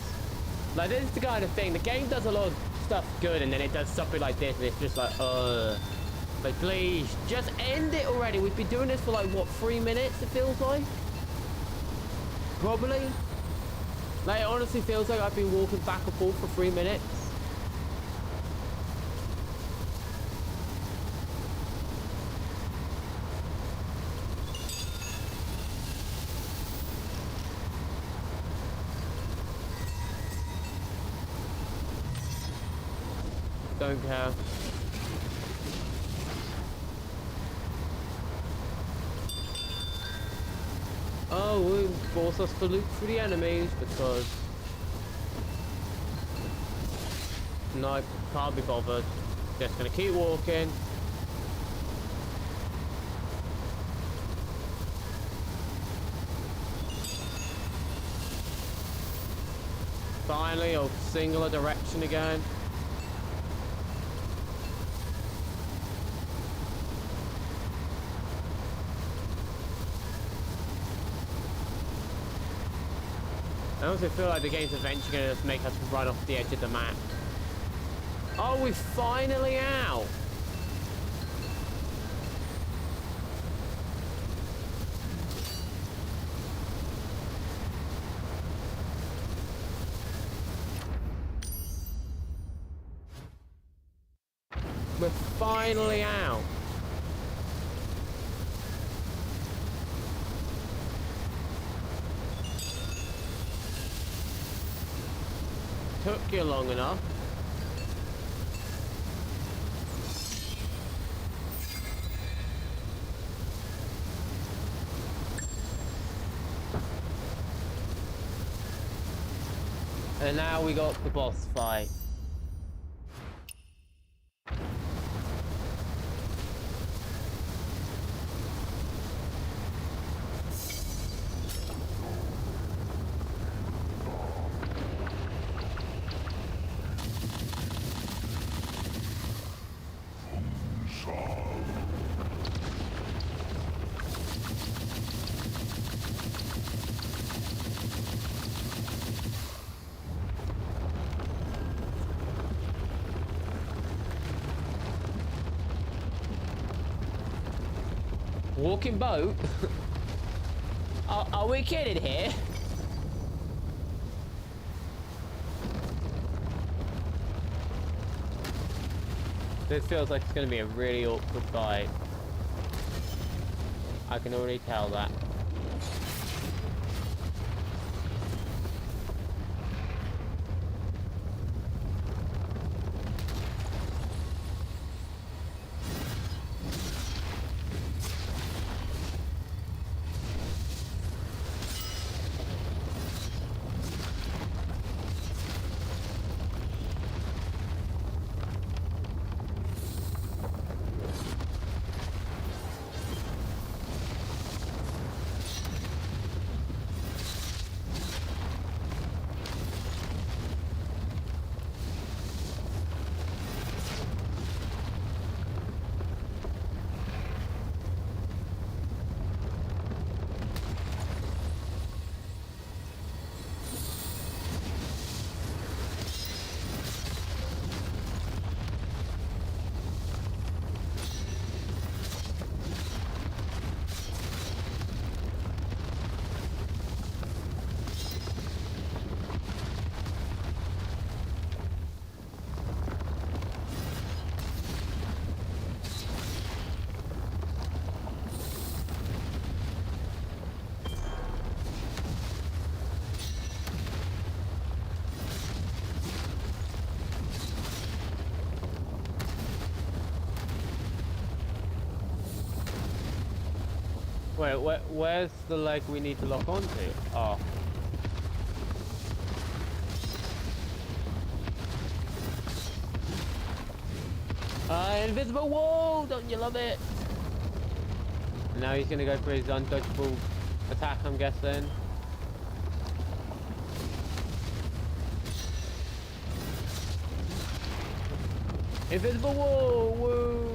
Like, this is the kind of thing, the game does a lot of stuff good and then it does something like this and it's just like, like, please, just end it already. We've been doing this for like, what, 3 minutes it feels like? Probably. Like, it honestly feels like I've been walking back and forth for 3 minutes. Don't care. Oh, it forced us to loot through the enemies because... No, can't be bothered. Just gonna keep walking. Finally, a singular direction again. I also feel like the game's eventually going to just make us run off the edge of the map. Oh, we're finally out! We're finally out! Took you long enough. And now we got the boss fight. Walking boat? Are we kidding here? This feels like it's going to be a really awkward fight. I can already tell that. Wait, where's the leg we need to lock onto? Oh. Invisible wall! Don't you love it? Now he's gonna go for his undodgeable attack, I'm guessing. Invisible wall! Woo!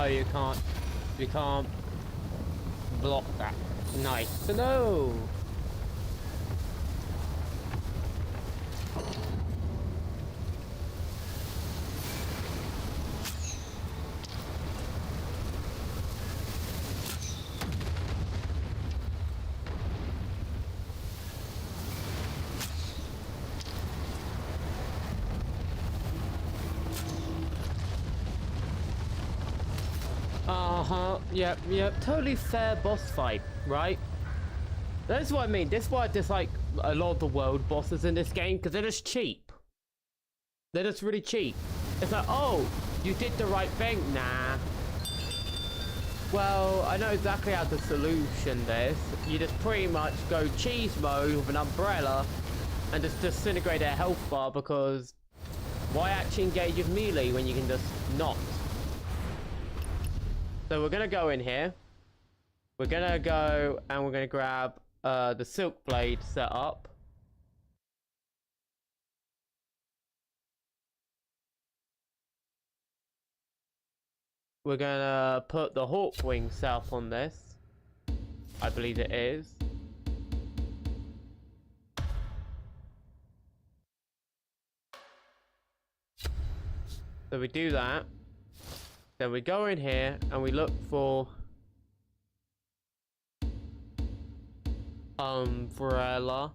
Oh, you can't block that. Nice to know. Yep, totally fair boss fight, right? That's what I mean. This is why I dislike a lot of the world bosses in this game, because they're just cheap. They're just really cheap. It's like, oh, you did the right thing. Nah. Well, I know exactly how to solution this. You just pretty much go cheese mode with an umbrella and just disintegrate their health bar, because why actually engage with melee when you can just not? So we're gonna go in here. We're gonna go and we're gonna grab the silk blade set up. We're gonna put the Hawkwing South on this. I believe it is. So we do that. Then we go in here and we look for umbrella.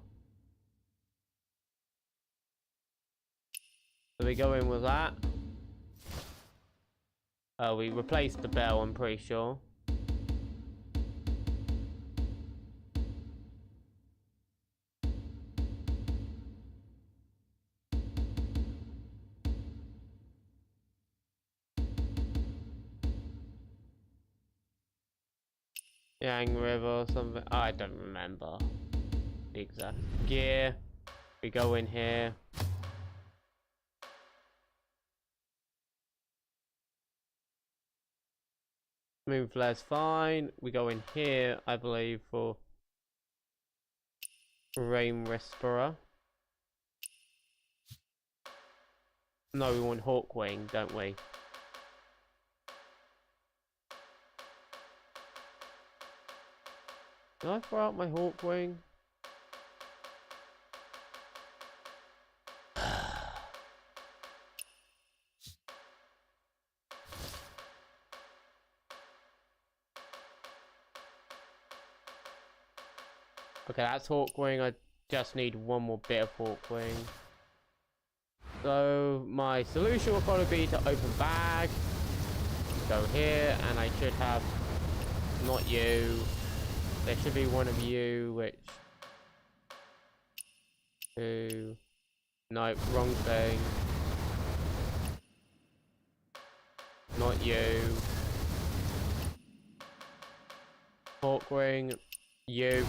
So we go in with that. We replaced the bell, I'm pretty sure. Yang River or something. I don't remember the exact gear. We go in here. Moon flare's fine. We go in here, I believe, for Rain Whisperer. No, we want Hawkwing, don't we? Did I throw out my Hawkwing? Okay, that's Hawkwing. I just need one more bit of Hawkwing. So my solution will probably be to open bag, go here, and I should have not you. There should be one of you, which no, wrong thing. not you. Hawkwing, you.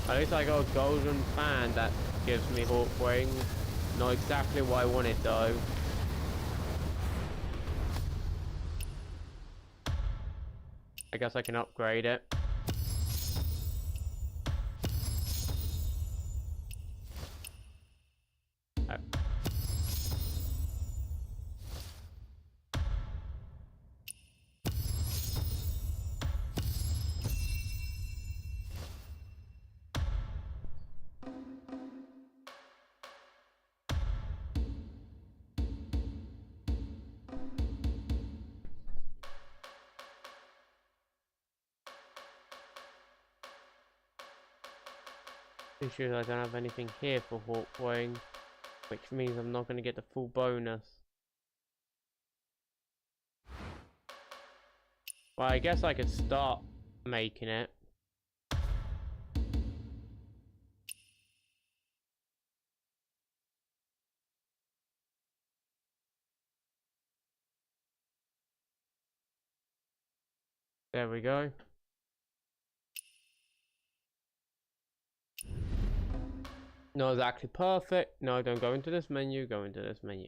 At least I got a golden fan that gives me Hawkwing. Not exactly what I wanted though. I guess I can upgrade it. Oh. Issue is I don't have anything here for Hawkwing, which means I'm not going to get the full bonus. Well, I guess I could start making it. There we go. Not exactly perfect. No, don't go into this menu, go into this menu.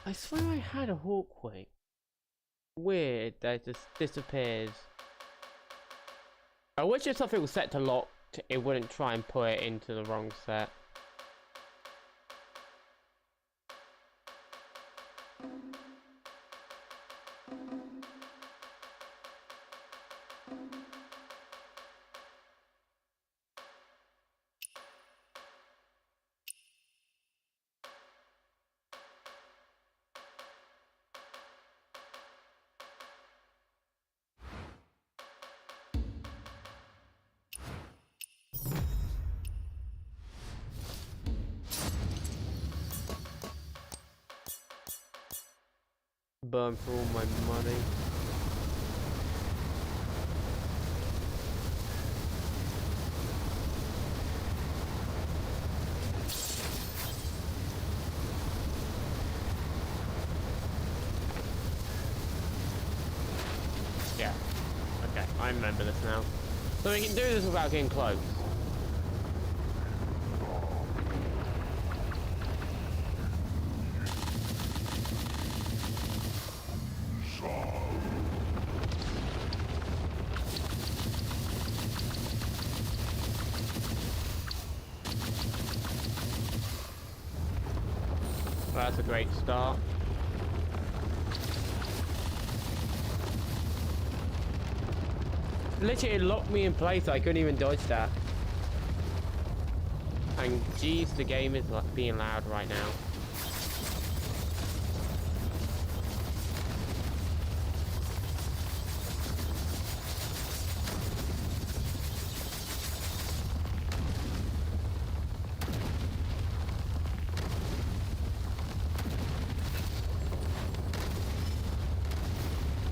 I swear I had a Hawkwing. Weird that it just disappears. I wish if something was set to locked, it wouldn't try and put it into the wrong set. Burn for all my money. Yeah. Okay, I remember this now. So we can do this without getting close. Well, that's a great start. Literally, it locked me in place. I couldn't even dodge that. And geez, the game is like being loud right now.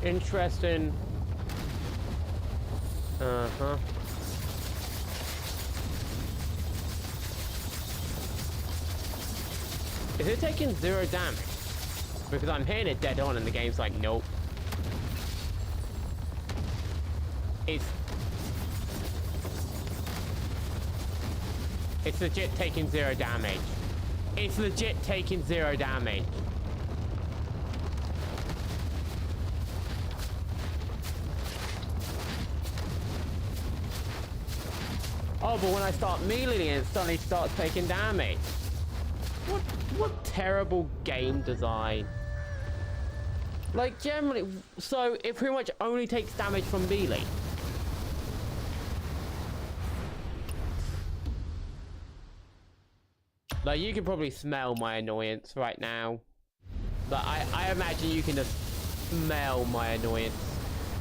Interesting. Uh-huh. Is it taking 0 damage? Because I'm hitting it dead on and the game's like, nope. It's legit taking 0 damage. It's legit taking 0 damage. Oh, but when I start meleeing it suddenly starts taking damage. What terrible game design. Like, generally, so it pretty much only takes damage from melee. Like, you can probably smell my annoyance right now. But I imagine you can just smell my annoyance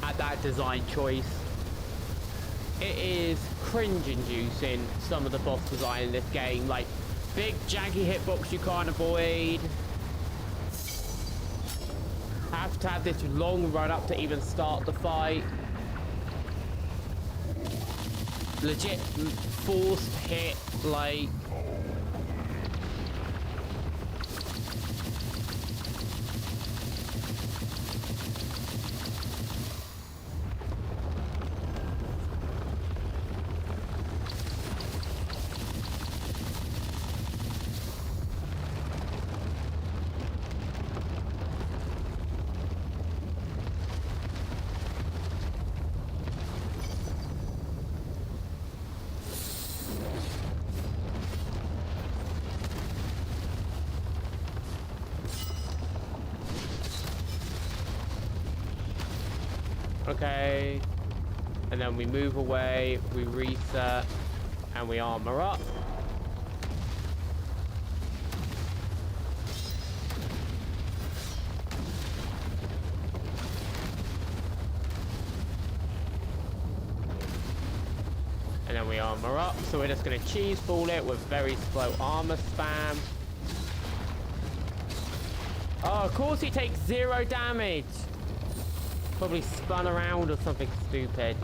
at that design choice. It is cringe-inducing, some of the boss design in this game. Like, big janky hitbox you can't avoid. Have to have this long run up to even start the fight. Legit forced hit, like... Okay, and then we move away, we reset, and we armor up. And then we armor up, so we're just gonna cheese ball it with very slow armor spam. Oh, of course he takes 0 damage! Probably spun around or something stupid.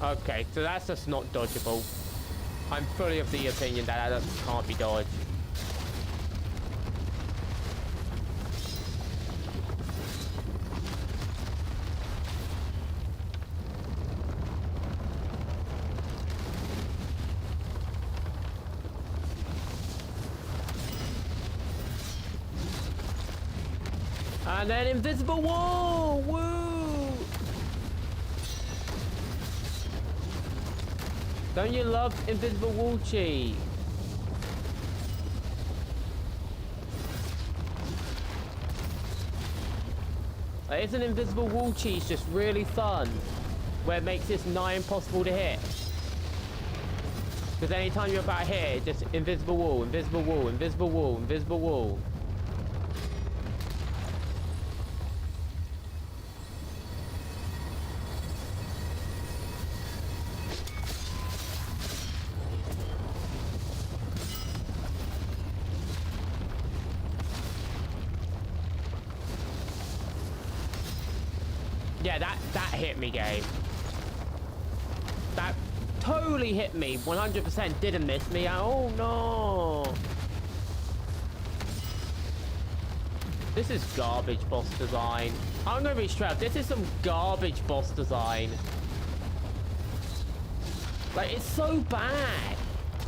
Okay, so that's just not dodgeable. I'm fully of the opinion that that can't be dodged. And then invisible wall! Woo! Don't you love invisible wall cheese? Like, isn't invisible wall cheese just really fun? Where it makes this nigh impossible to hit? Because anytime you're about to hit, just invisible wall, invisible wall, invisible wall, invisible wall. Yeah, that hit me, game. That totally hit me. 100% didn't miss me. Oh no. This is garbage boss design. I'm gonna be straight up. This is some garbage boss design. Like, it's so bad.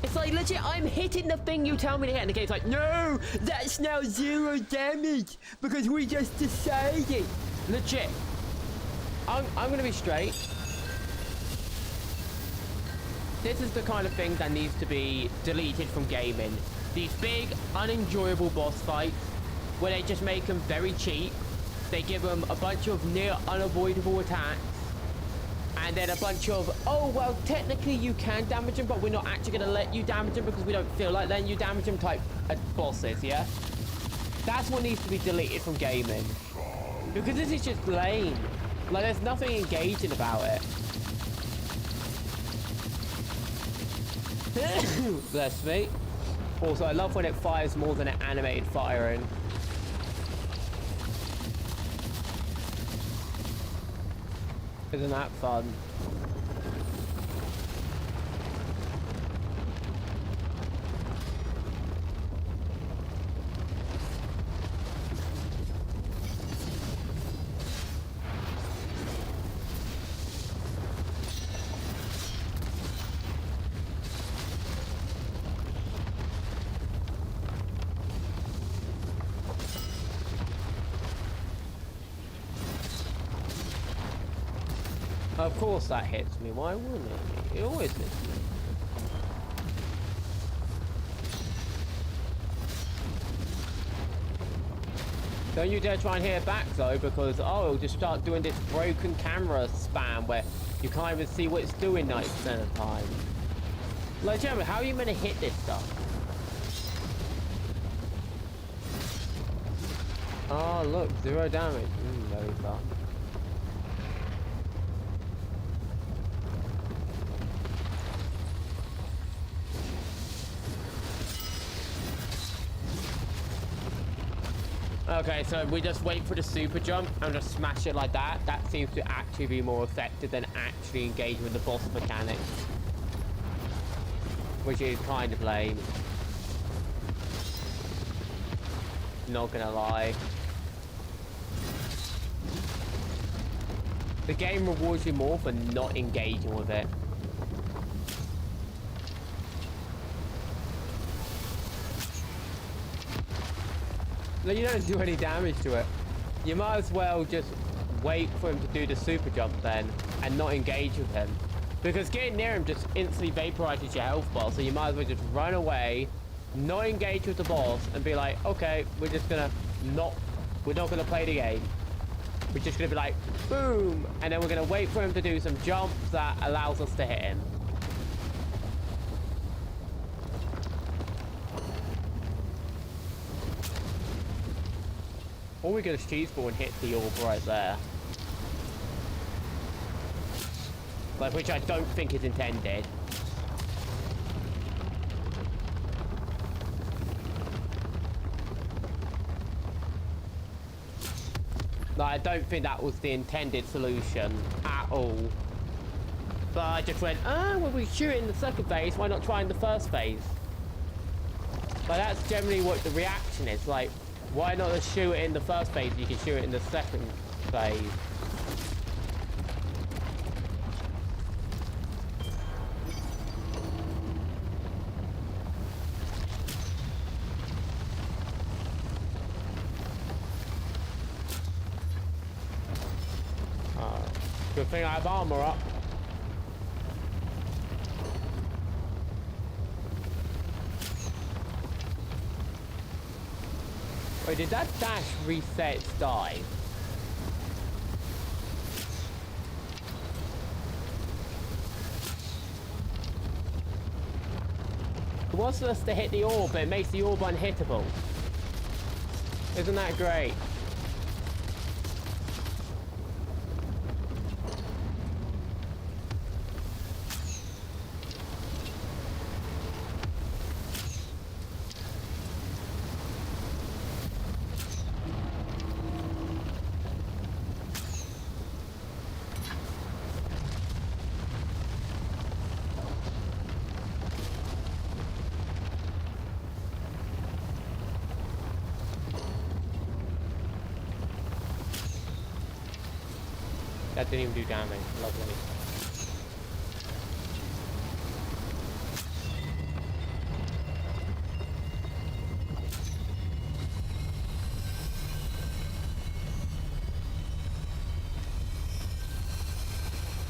It's like, legit, I'm hitting the thing you tell me to hit, and the game's like, no, that's now 0 damage because we just decided. Legit. I'm gonna be straight. This is the kind of thing that needs to be deleted from gaming. These big, unenjoyable boss fights, where they just make them very cheap. They give them a bunch of near unavoidable attacks. And then a bunch of, oh, well, technically you can damage them, but we're not actually gonna let you damage them because we don't feel like letting you damage them type bosses, yeah? That's what needs to be deleted from gaming. Because this is just lame. Like, there's nothing engaging about it. Bless me. Also, I love when it fires more than an animated firing. Isn't that fun? Of course that hits me. Why wouldn't it? It always hits me. Don't you dare try and hit it back though, because it'll just start doing this broken camera spam where you can't even see what it's doing 90% of the time. Like, Jeremy, how are you meant to hit this stuff? Oh look, 0 damage. Very fun. Okay, so we just wait for the super jump and just smash it like that. That seems to actually be more effective than actually engaging with the boss mechanics. Which is kind of lame. Not gonna lie. The game rewards you more for not engaging with it. No, you don't do any damage to it. You might as well just wait for him to do the super jump then and not engage with him. Because getting near him just instantly vaporizes your health bar, so you might as well just run away, not engage with the boss, and be like, okay, we're not gonna play the game. We're just gonna be like, boom, and then we're gonna wait for him to do some jumps that allows us to hit him. Or we could just cheese ball and hit the orb right there. Like, which I don't think is intended. Like, I don't think that was the intended solution at all. But I just went, well, we shoot it in the second phase, why not try in the first phase? Like, that's generally what the reaction is. Like, why not just shoot it in the first phase? You can shoot it in the second phase. Good thing I have armor up. Wait, did that dash reset its dive? It was supposed to hit the orb, but it makes the orb unhittable. Isn't that great? That didn't even do damage. Lovely.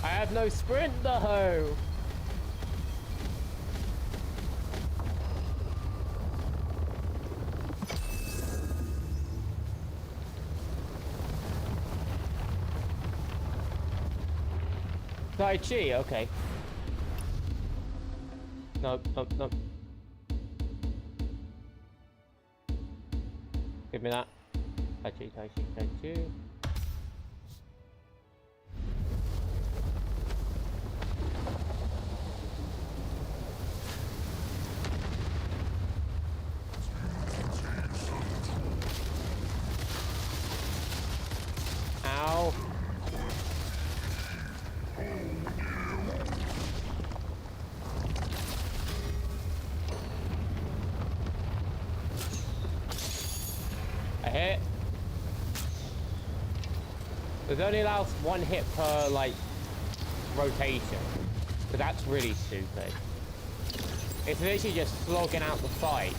I have no sprint though. Tai Chi, okay. No. Give me that. Tai Chi. Ow. A hit. There's only allows one hit per, like, rotation. But that's really stupid. It's literally just slogging out the fight.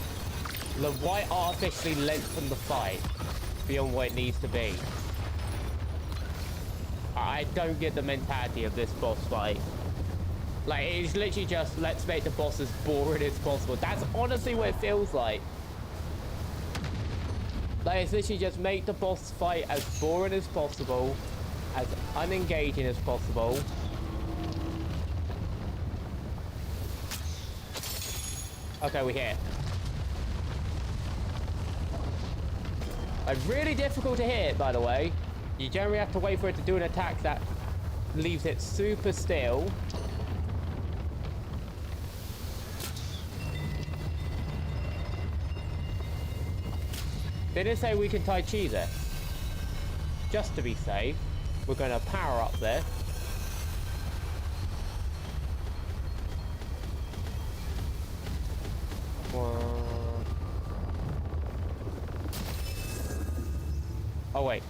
The white artificially lengthened the fight beyond what it needs to be. I don't get the mentality of this boss fight. Like, it's literally just, let's make the boss as boring as possible. That's honestly what it feels like. Like, it's literally just make the boss fight as boring as possible, as unengaging as possible. Okay, we're here. Like, really difficult to hit, by the way. You generally have to wait for it to do an attack that leaves it super still. They didn't say we can Tai Chi this. Just to be safe, we're going to power up this. Oh, wait.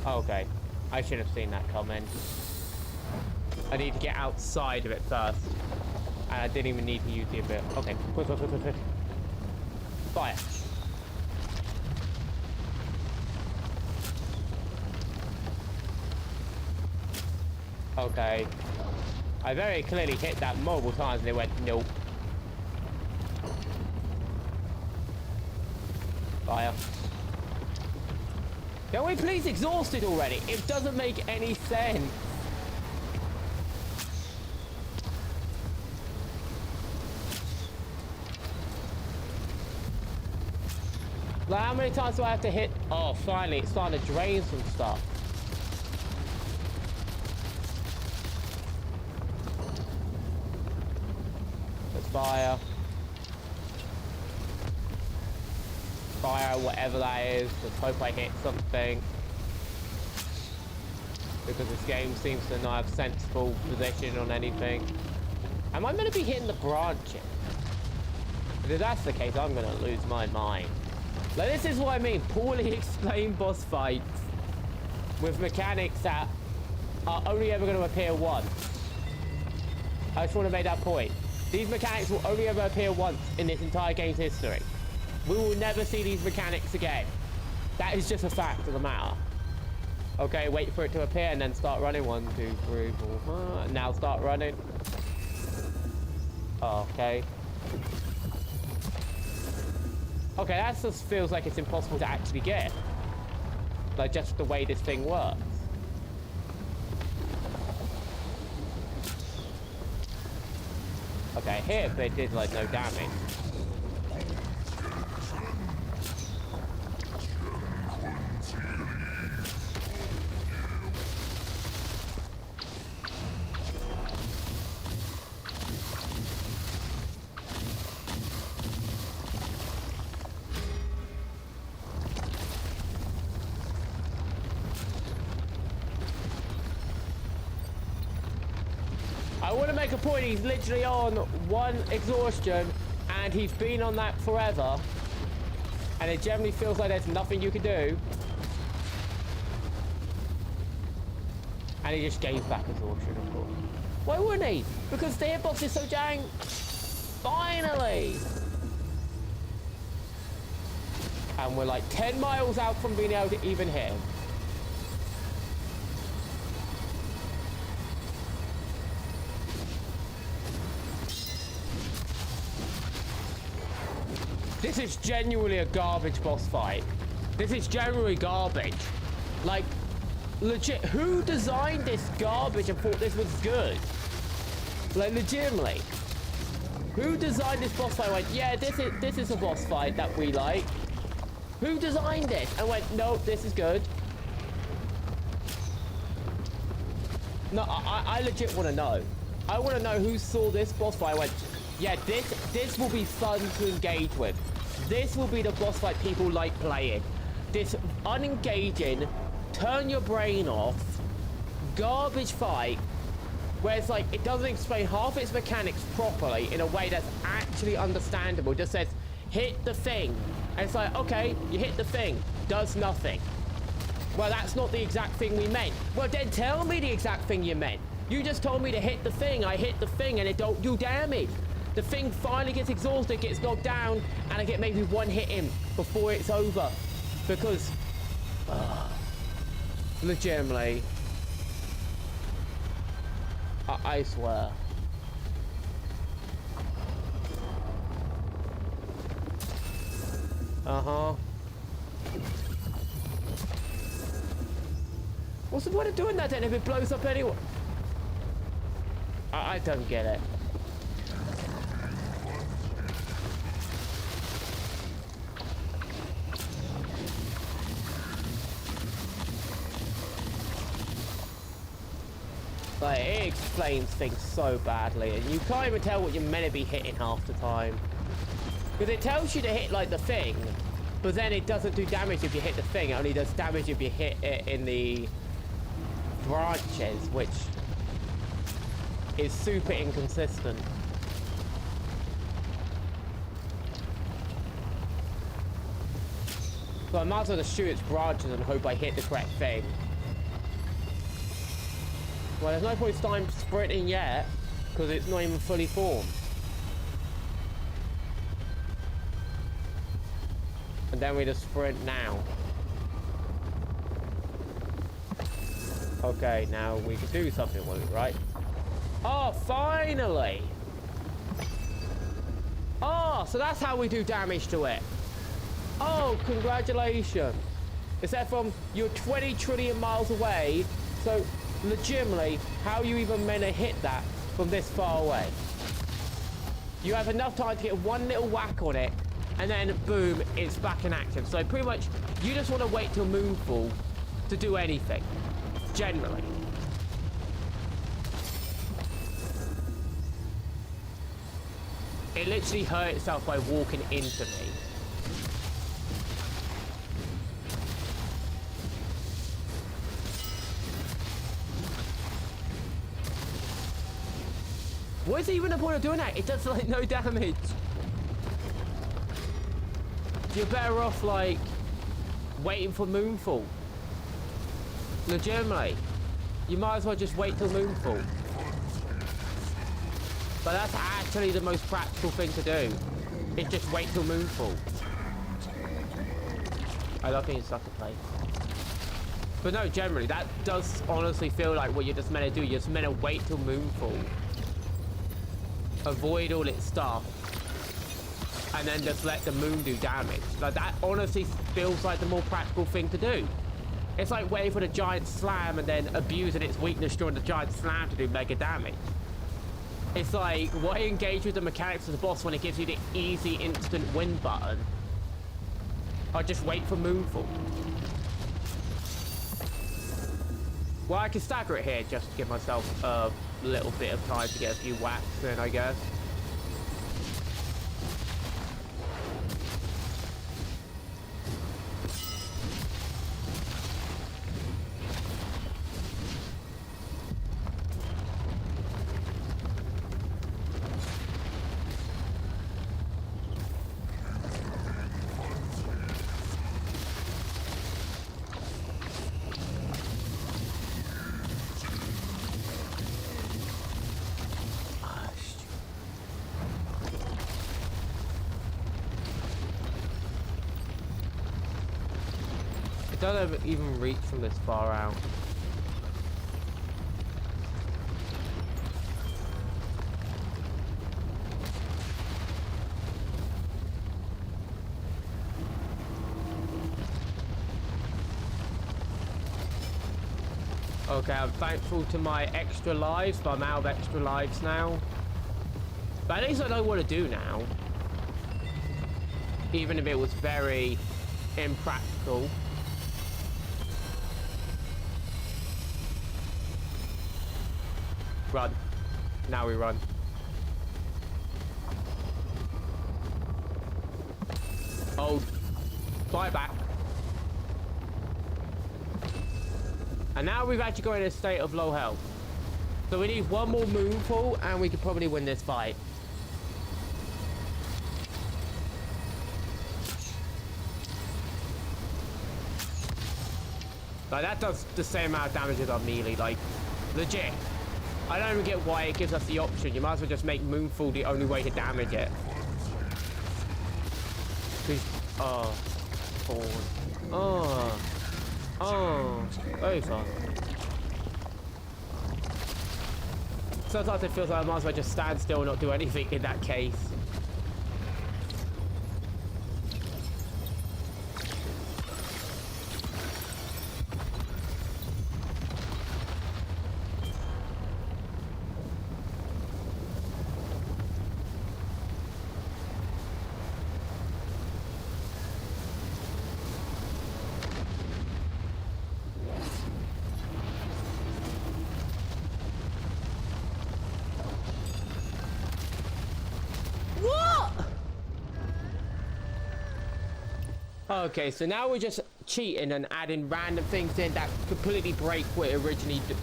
Okay. I should have seen that coming. I need to get outside of it first. And I didn't even need to use the ability. Okay. Quick. Fire. Okay. I very clearly hit that multiple times and it went nope. Fire. Can we please exhaust it already? It doesn't make any sense. Like, how many times do I have to hit? Oh, finally, it's starting to drain some stuff. Let's fire. Fire, whatever that is. Let's hope I hit something. Because this game seems to not have sensible position on anything. Am I going to be hitting the branches? If that's the case, I'm going to lose my mind. Like, this is what I mean. Poorly explained boss fights with mechanics that are only ever going to appear once. I just want to make that point. These mechanics will only ever appear once in this entire game's history. We will never see these mechanics again. That is just a fact of the matter. Okay, wait for it to appear and then start running. 1, 2, 3, 4, now start running. Okay. Okay, that just feels like it's impossible to actually get. Like, just the way this thing works. Okay, hit, but it did, like, no damage. I want to make a point, he's literally on 1 exhaustion and he's been on that forever, and it generally feels like there's nothing you can do, and he just gains back exhaustion, of course. Why wouldn't he? Because the hitbox is so dang... Finally! And we're like 10 miles out from being able to even hit him. This is genuinely a garbage boss fight. This is genuinely garbage. Like, legit, who designed this garbage and thought this was good? Like, legitimately. Who designed this boss fight and went, yeah, this is a boss fight that we like? Who designed this and went, no, this is good? No, I legit want to know. I want to know who saw this boss fight and went, yeah, this will be fun to engage with. This will be the boss fight people like playing. This unengaging, turn your brain off, garbage fight, where it's like, it doesn't explain half its mechanics properly in a way that's actually understandable. It just says, hit the thing. And it's like, okay, you hit the thing, does nothing. Well, that's not the exact thing we meant. Well, then tell me the exact thing you meant. You just told me to hit the thing, I hit the thing, and it don't do damage. The thing finally gets exhausted, gets knocked down, and I get maybe 1 hit in before it's over. Because, legitimately, I swear. Uh-huh. What's the point of doing that then if it blows up anyway? I don't get it. Like, it explains things so badly, and you can't even tell what you're meant to be hitting half the time. Because it tells you to hit like the thing, but then it doesn't do damage if you hit the thing. It only does damage if you hit it in the branches, which is super inconsistent. So I might as well just shoot its branches and hope I hit the correct thing. Well, there's no point starting sprinting yet, because it's not even fully formed. And then we just sprint now. Okay, now we can do something with it, right? Oh, finally! Oh, so that's how we do damage to it. Oh, congratulations. Is that from you're 20 trillion miles away? So, legitimately, how are you even meant to hit that from this far away? You have enough time to get one little whack on it, and then boom, it's back in action. So pretty much, you just want to wait till moonfall to do anything, generally. It literally hurt itself by walking into me. What is even the point of doing that? It does like no damage. You're better off like waiting for moonfall. Legitimately, you might as well just wait till moonfall. But that's actually the most practical thing to do. Is just wait till moonfall. I love being stuck to play. But no, generally, that does honestly feel like what you're just meant to do. You're just meant to wait till moonfall. Avoid all its stuff. And then just let the moon do damage. Like, that honestly feels like the more practical thing to do. It's like waiting for the giant slam and then abusing its weakness during the giant slam to do mega damage. It's like, why engage with the mechanics of the boss when it gives you the easy instant win button? I'll just wait for moonfall. Well, I can stagger it here just to give myself a little bit of time to get a few whacks in, I guess. Doesn't even reach from this far out. Okay, I'm thankful to my extra lives, but I'm out of extra lives now. But at least I know what to do now. Even if it was very impractical. Run. Now we run. Oh, fly back. And now we've actually got in a state of low health. So we need one more moonfall and we could probably win this fight. Like, that does the same amount of damage as our melee, like, legit. I don't even get why it gives us the option. You might as well just make moonfall the only way to damage it. Oh. Oh. Oh. Very fun. Sometimes it feels like I might as well just stand still and not do anything in that case. Okay, so now we're just cheating and adding random things in that completely break what it originally did.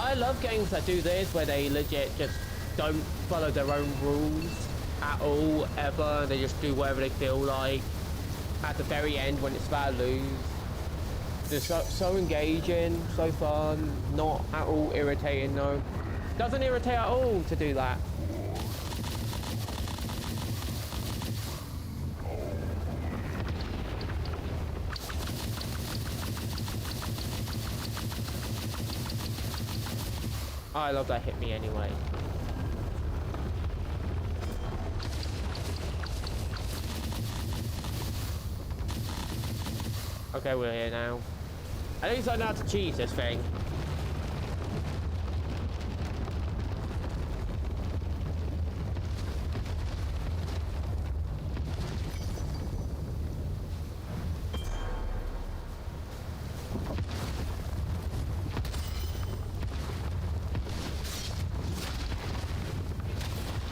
I love games that do this, where they legit just don't follow their own rules at all, ever. They just do whatever they feel like at the very end when it's about to lose. It's so engaging, so fun, not at all irritating though. Doesn't irritate at all to do that. I love that hit me anyway. Okay, we're here now. At least I know how to cheese this thing.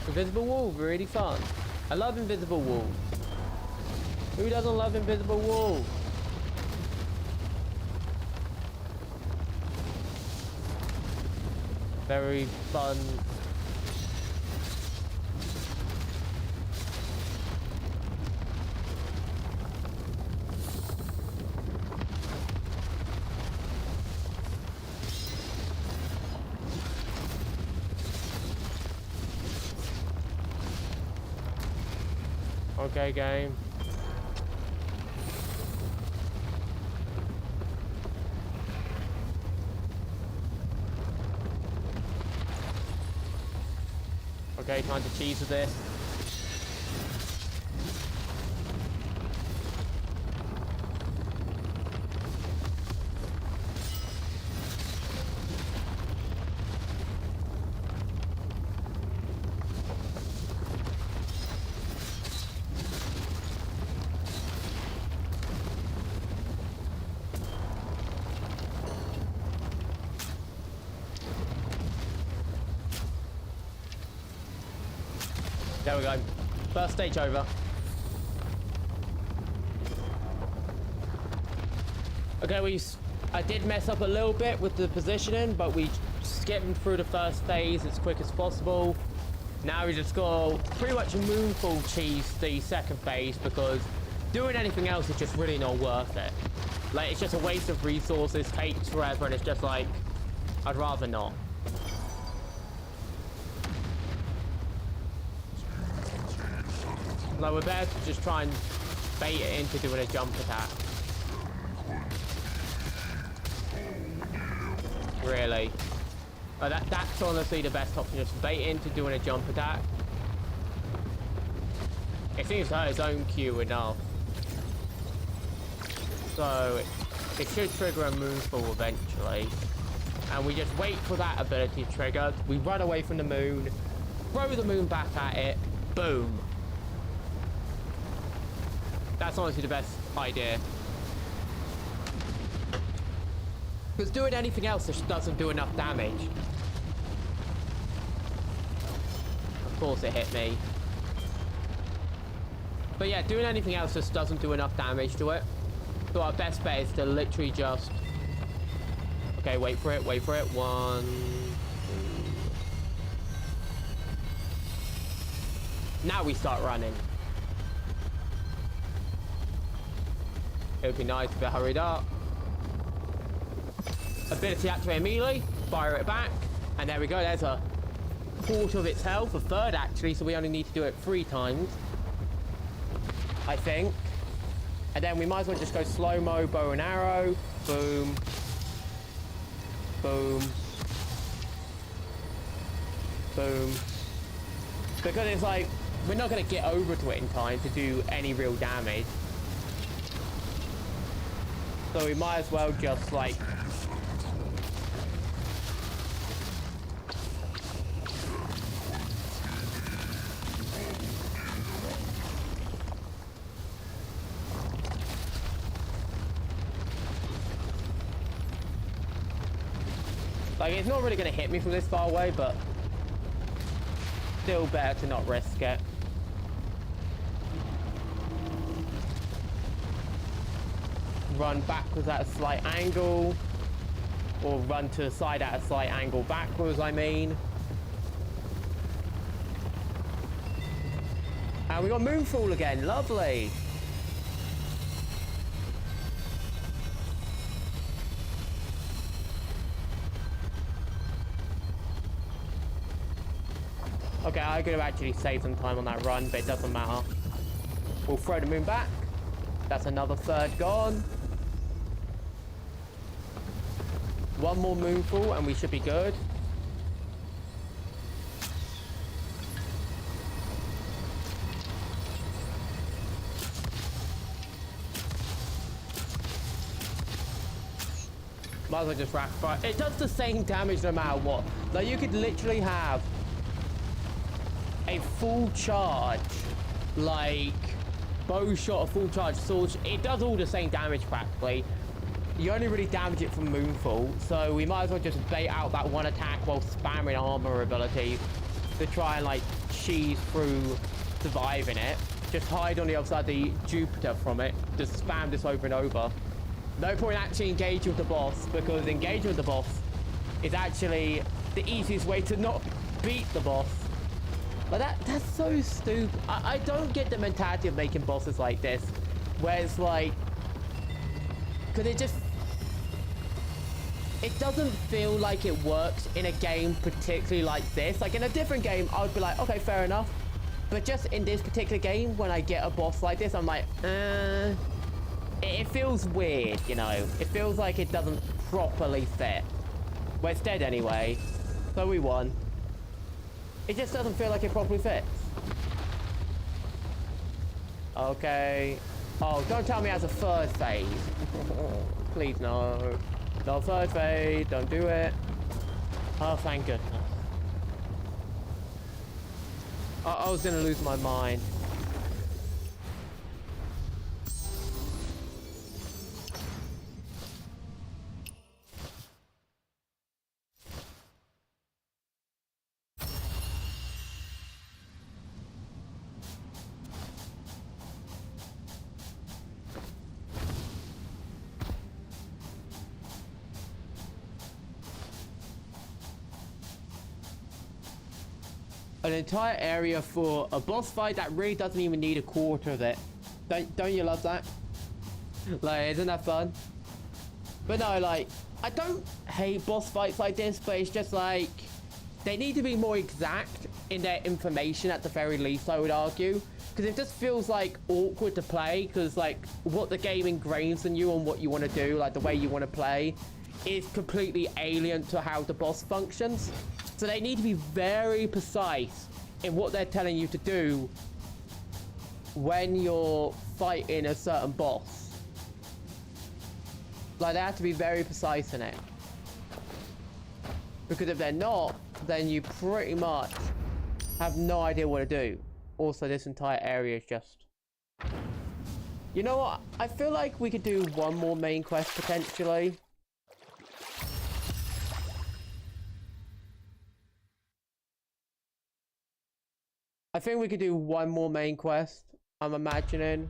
Invisible wall, really fun. I love invisible wall. Who doesn't love invisible wall? Very fun. Okay, game. Okay, time to cheese with this. There we go. First stage over. Okay, I did mess up a little bit with the positioning, but we skipped through the first phase as quick as possible. Now we just got pretty much a moonfall cheese the second phase, because doing anything else is just really not worth it. Like, it's just a waste of resources, takes forever, and it's just like, I'd rather not. Like, we're better to just try and bait it into doing a jump attack. Really. That's honestly the best option, just bait into doing a jump attack. It seems to hurt its own Q enough. So, it should trigger a moonfall eventually. And we just wait for that ability to trigger. We run away from the moon, throw the moon back at it, boom. That's honestly the best idea. Because doing anything else just doesn't do enough damage. Of course it hit me. But yeah, doing anything else just doesn't do enough damage to it. So our best bet is to literally just... Okay, wait for it, wait for it. 1, 2... Now we start running. It would be nice if it hurried up. Ability activate immediately. Fire it back. And there we go. There's a quarter of its health. A third, actually. So we only need to do it 3 times. I think. And then we might as well just go slow-mo, bow and arrow. Boom. Boom. Boom. Because it's like, we're not going to get over to it in time to do any real damage. So we might as well just, like... Like, it's not really going to hit me from this far away, but... Still better to not risk it. run backwards at a slight angle, or run to the side at a slight angle backwards, I mean. And we got Moonfall again, lovely. Okay, I could have actually saved some time on that run, but it doesn't matter. We'll throw the moon back. That's another third gone. One more moonfall and we should be good. Might as well just rapid fire. It does the same damage no matter what. Like, you could literally have a full charge, like bow shot, a full charge sword. It does all the same damage practically. You only really damage it from Moonfall, so we might as well just bait out that one attack while spamming armor ability to try and like cheese through surviving it. Just hide on the other side of the Jupiter from it. Just spam this over and over. No point actually engaging with the boss, because engaging with the boss is actually the easiest way to not beat the boss. But that's so stupid. I don't get the mentality of making bosses like this, where it's like, because it doesn't feel like it works in a game particularly like this. Like in a different game, I would be like, okay, fair enough. But just in this particular game, when I get a boss like this, I'm like, it feels weird, you know? It feels like it doesn't properly fit. Well, it's dead anyway, so we won. It just doesn't feel like it properly fits. Okay. Oh, don't tell me it has a third phase. Please, no. No third phase. Don't do it. Oh, thank goodness. I was gonna lose my mind. An entire area for a boss fight that really doesn't even need a quarter of it. Don't you love that? Like, isn't that fun? But no, like, I don't hate boss fights like this, but it's just like, they need to be more exact in their information at the very least, I would argue. Because it just feels like awkward to play, because like, what the game ingrains in you and what you want to do, like the way you want to play, is completely alien to how the boss functions. So they need to be very precise in what they're telling you to do when you're fighting a certain boss. Like, they have to be very precise in it. Because if they're not, then you pretty much have no idea what to do. Also, this entire area is just... You know what? I feel like we could do one more main quest potentially. I think we could do one more main quest, I'm imagining.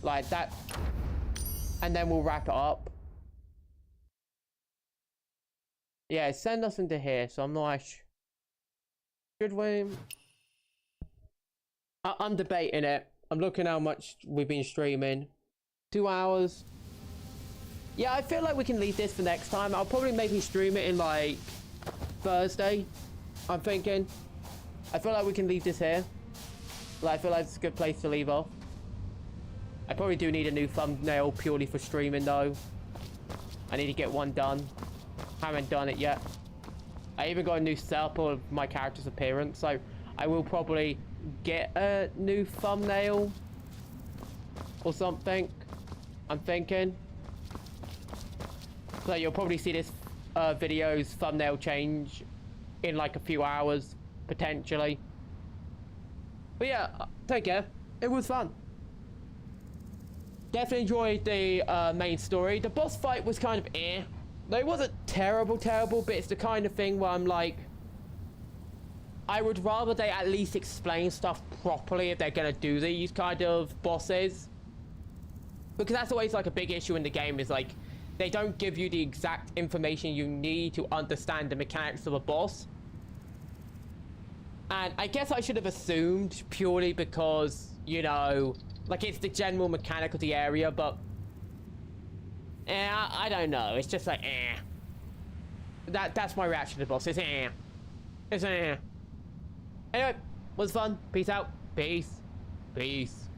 Like that. And then we'll wrap it up. Yeah, send us into here, so I'm not sure. Should we? I'm debating it. I'm looking how much we've been streaming. 2 hours. Yeah, I feel like we can leave this for next time. I'll probably maybe stream it in like Thursday, I'm thinking. I feel like we can leave this here. Like, I feel like it's a good place to leave off. I probably do need a new thumbnail purely for streaming though. I need to get one done. Haven't done it yet. I even got a new setup of my character's appearance, so I will probably get a new thumbnail or something, I'm thinking. So you'll probably see this video's thumbnail change in like a few hours, potentially. But yeah, take care. It was fun. Definitely enjoyed the main story. The boss fight was kind of It wasn't terrible, but it's the kind of thing where I'm like, I would rather they at least explain stuff properly if they're gonna do these kind of bosses. Because that's always like a big issue in the game, is like they don't give you the exact information you need to understand the mechanics of a boss. And I guess I should have assumed purely because, you know, like it's the general mechanic of the area, but I don't know. It's just like That's my reaction to the boss. It's It's Anyway, was fun. Peace out. Peace. Peace.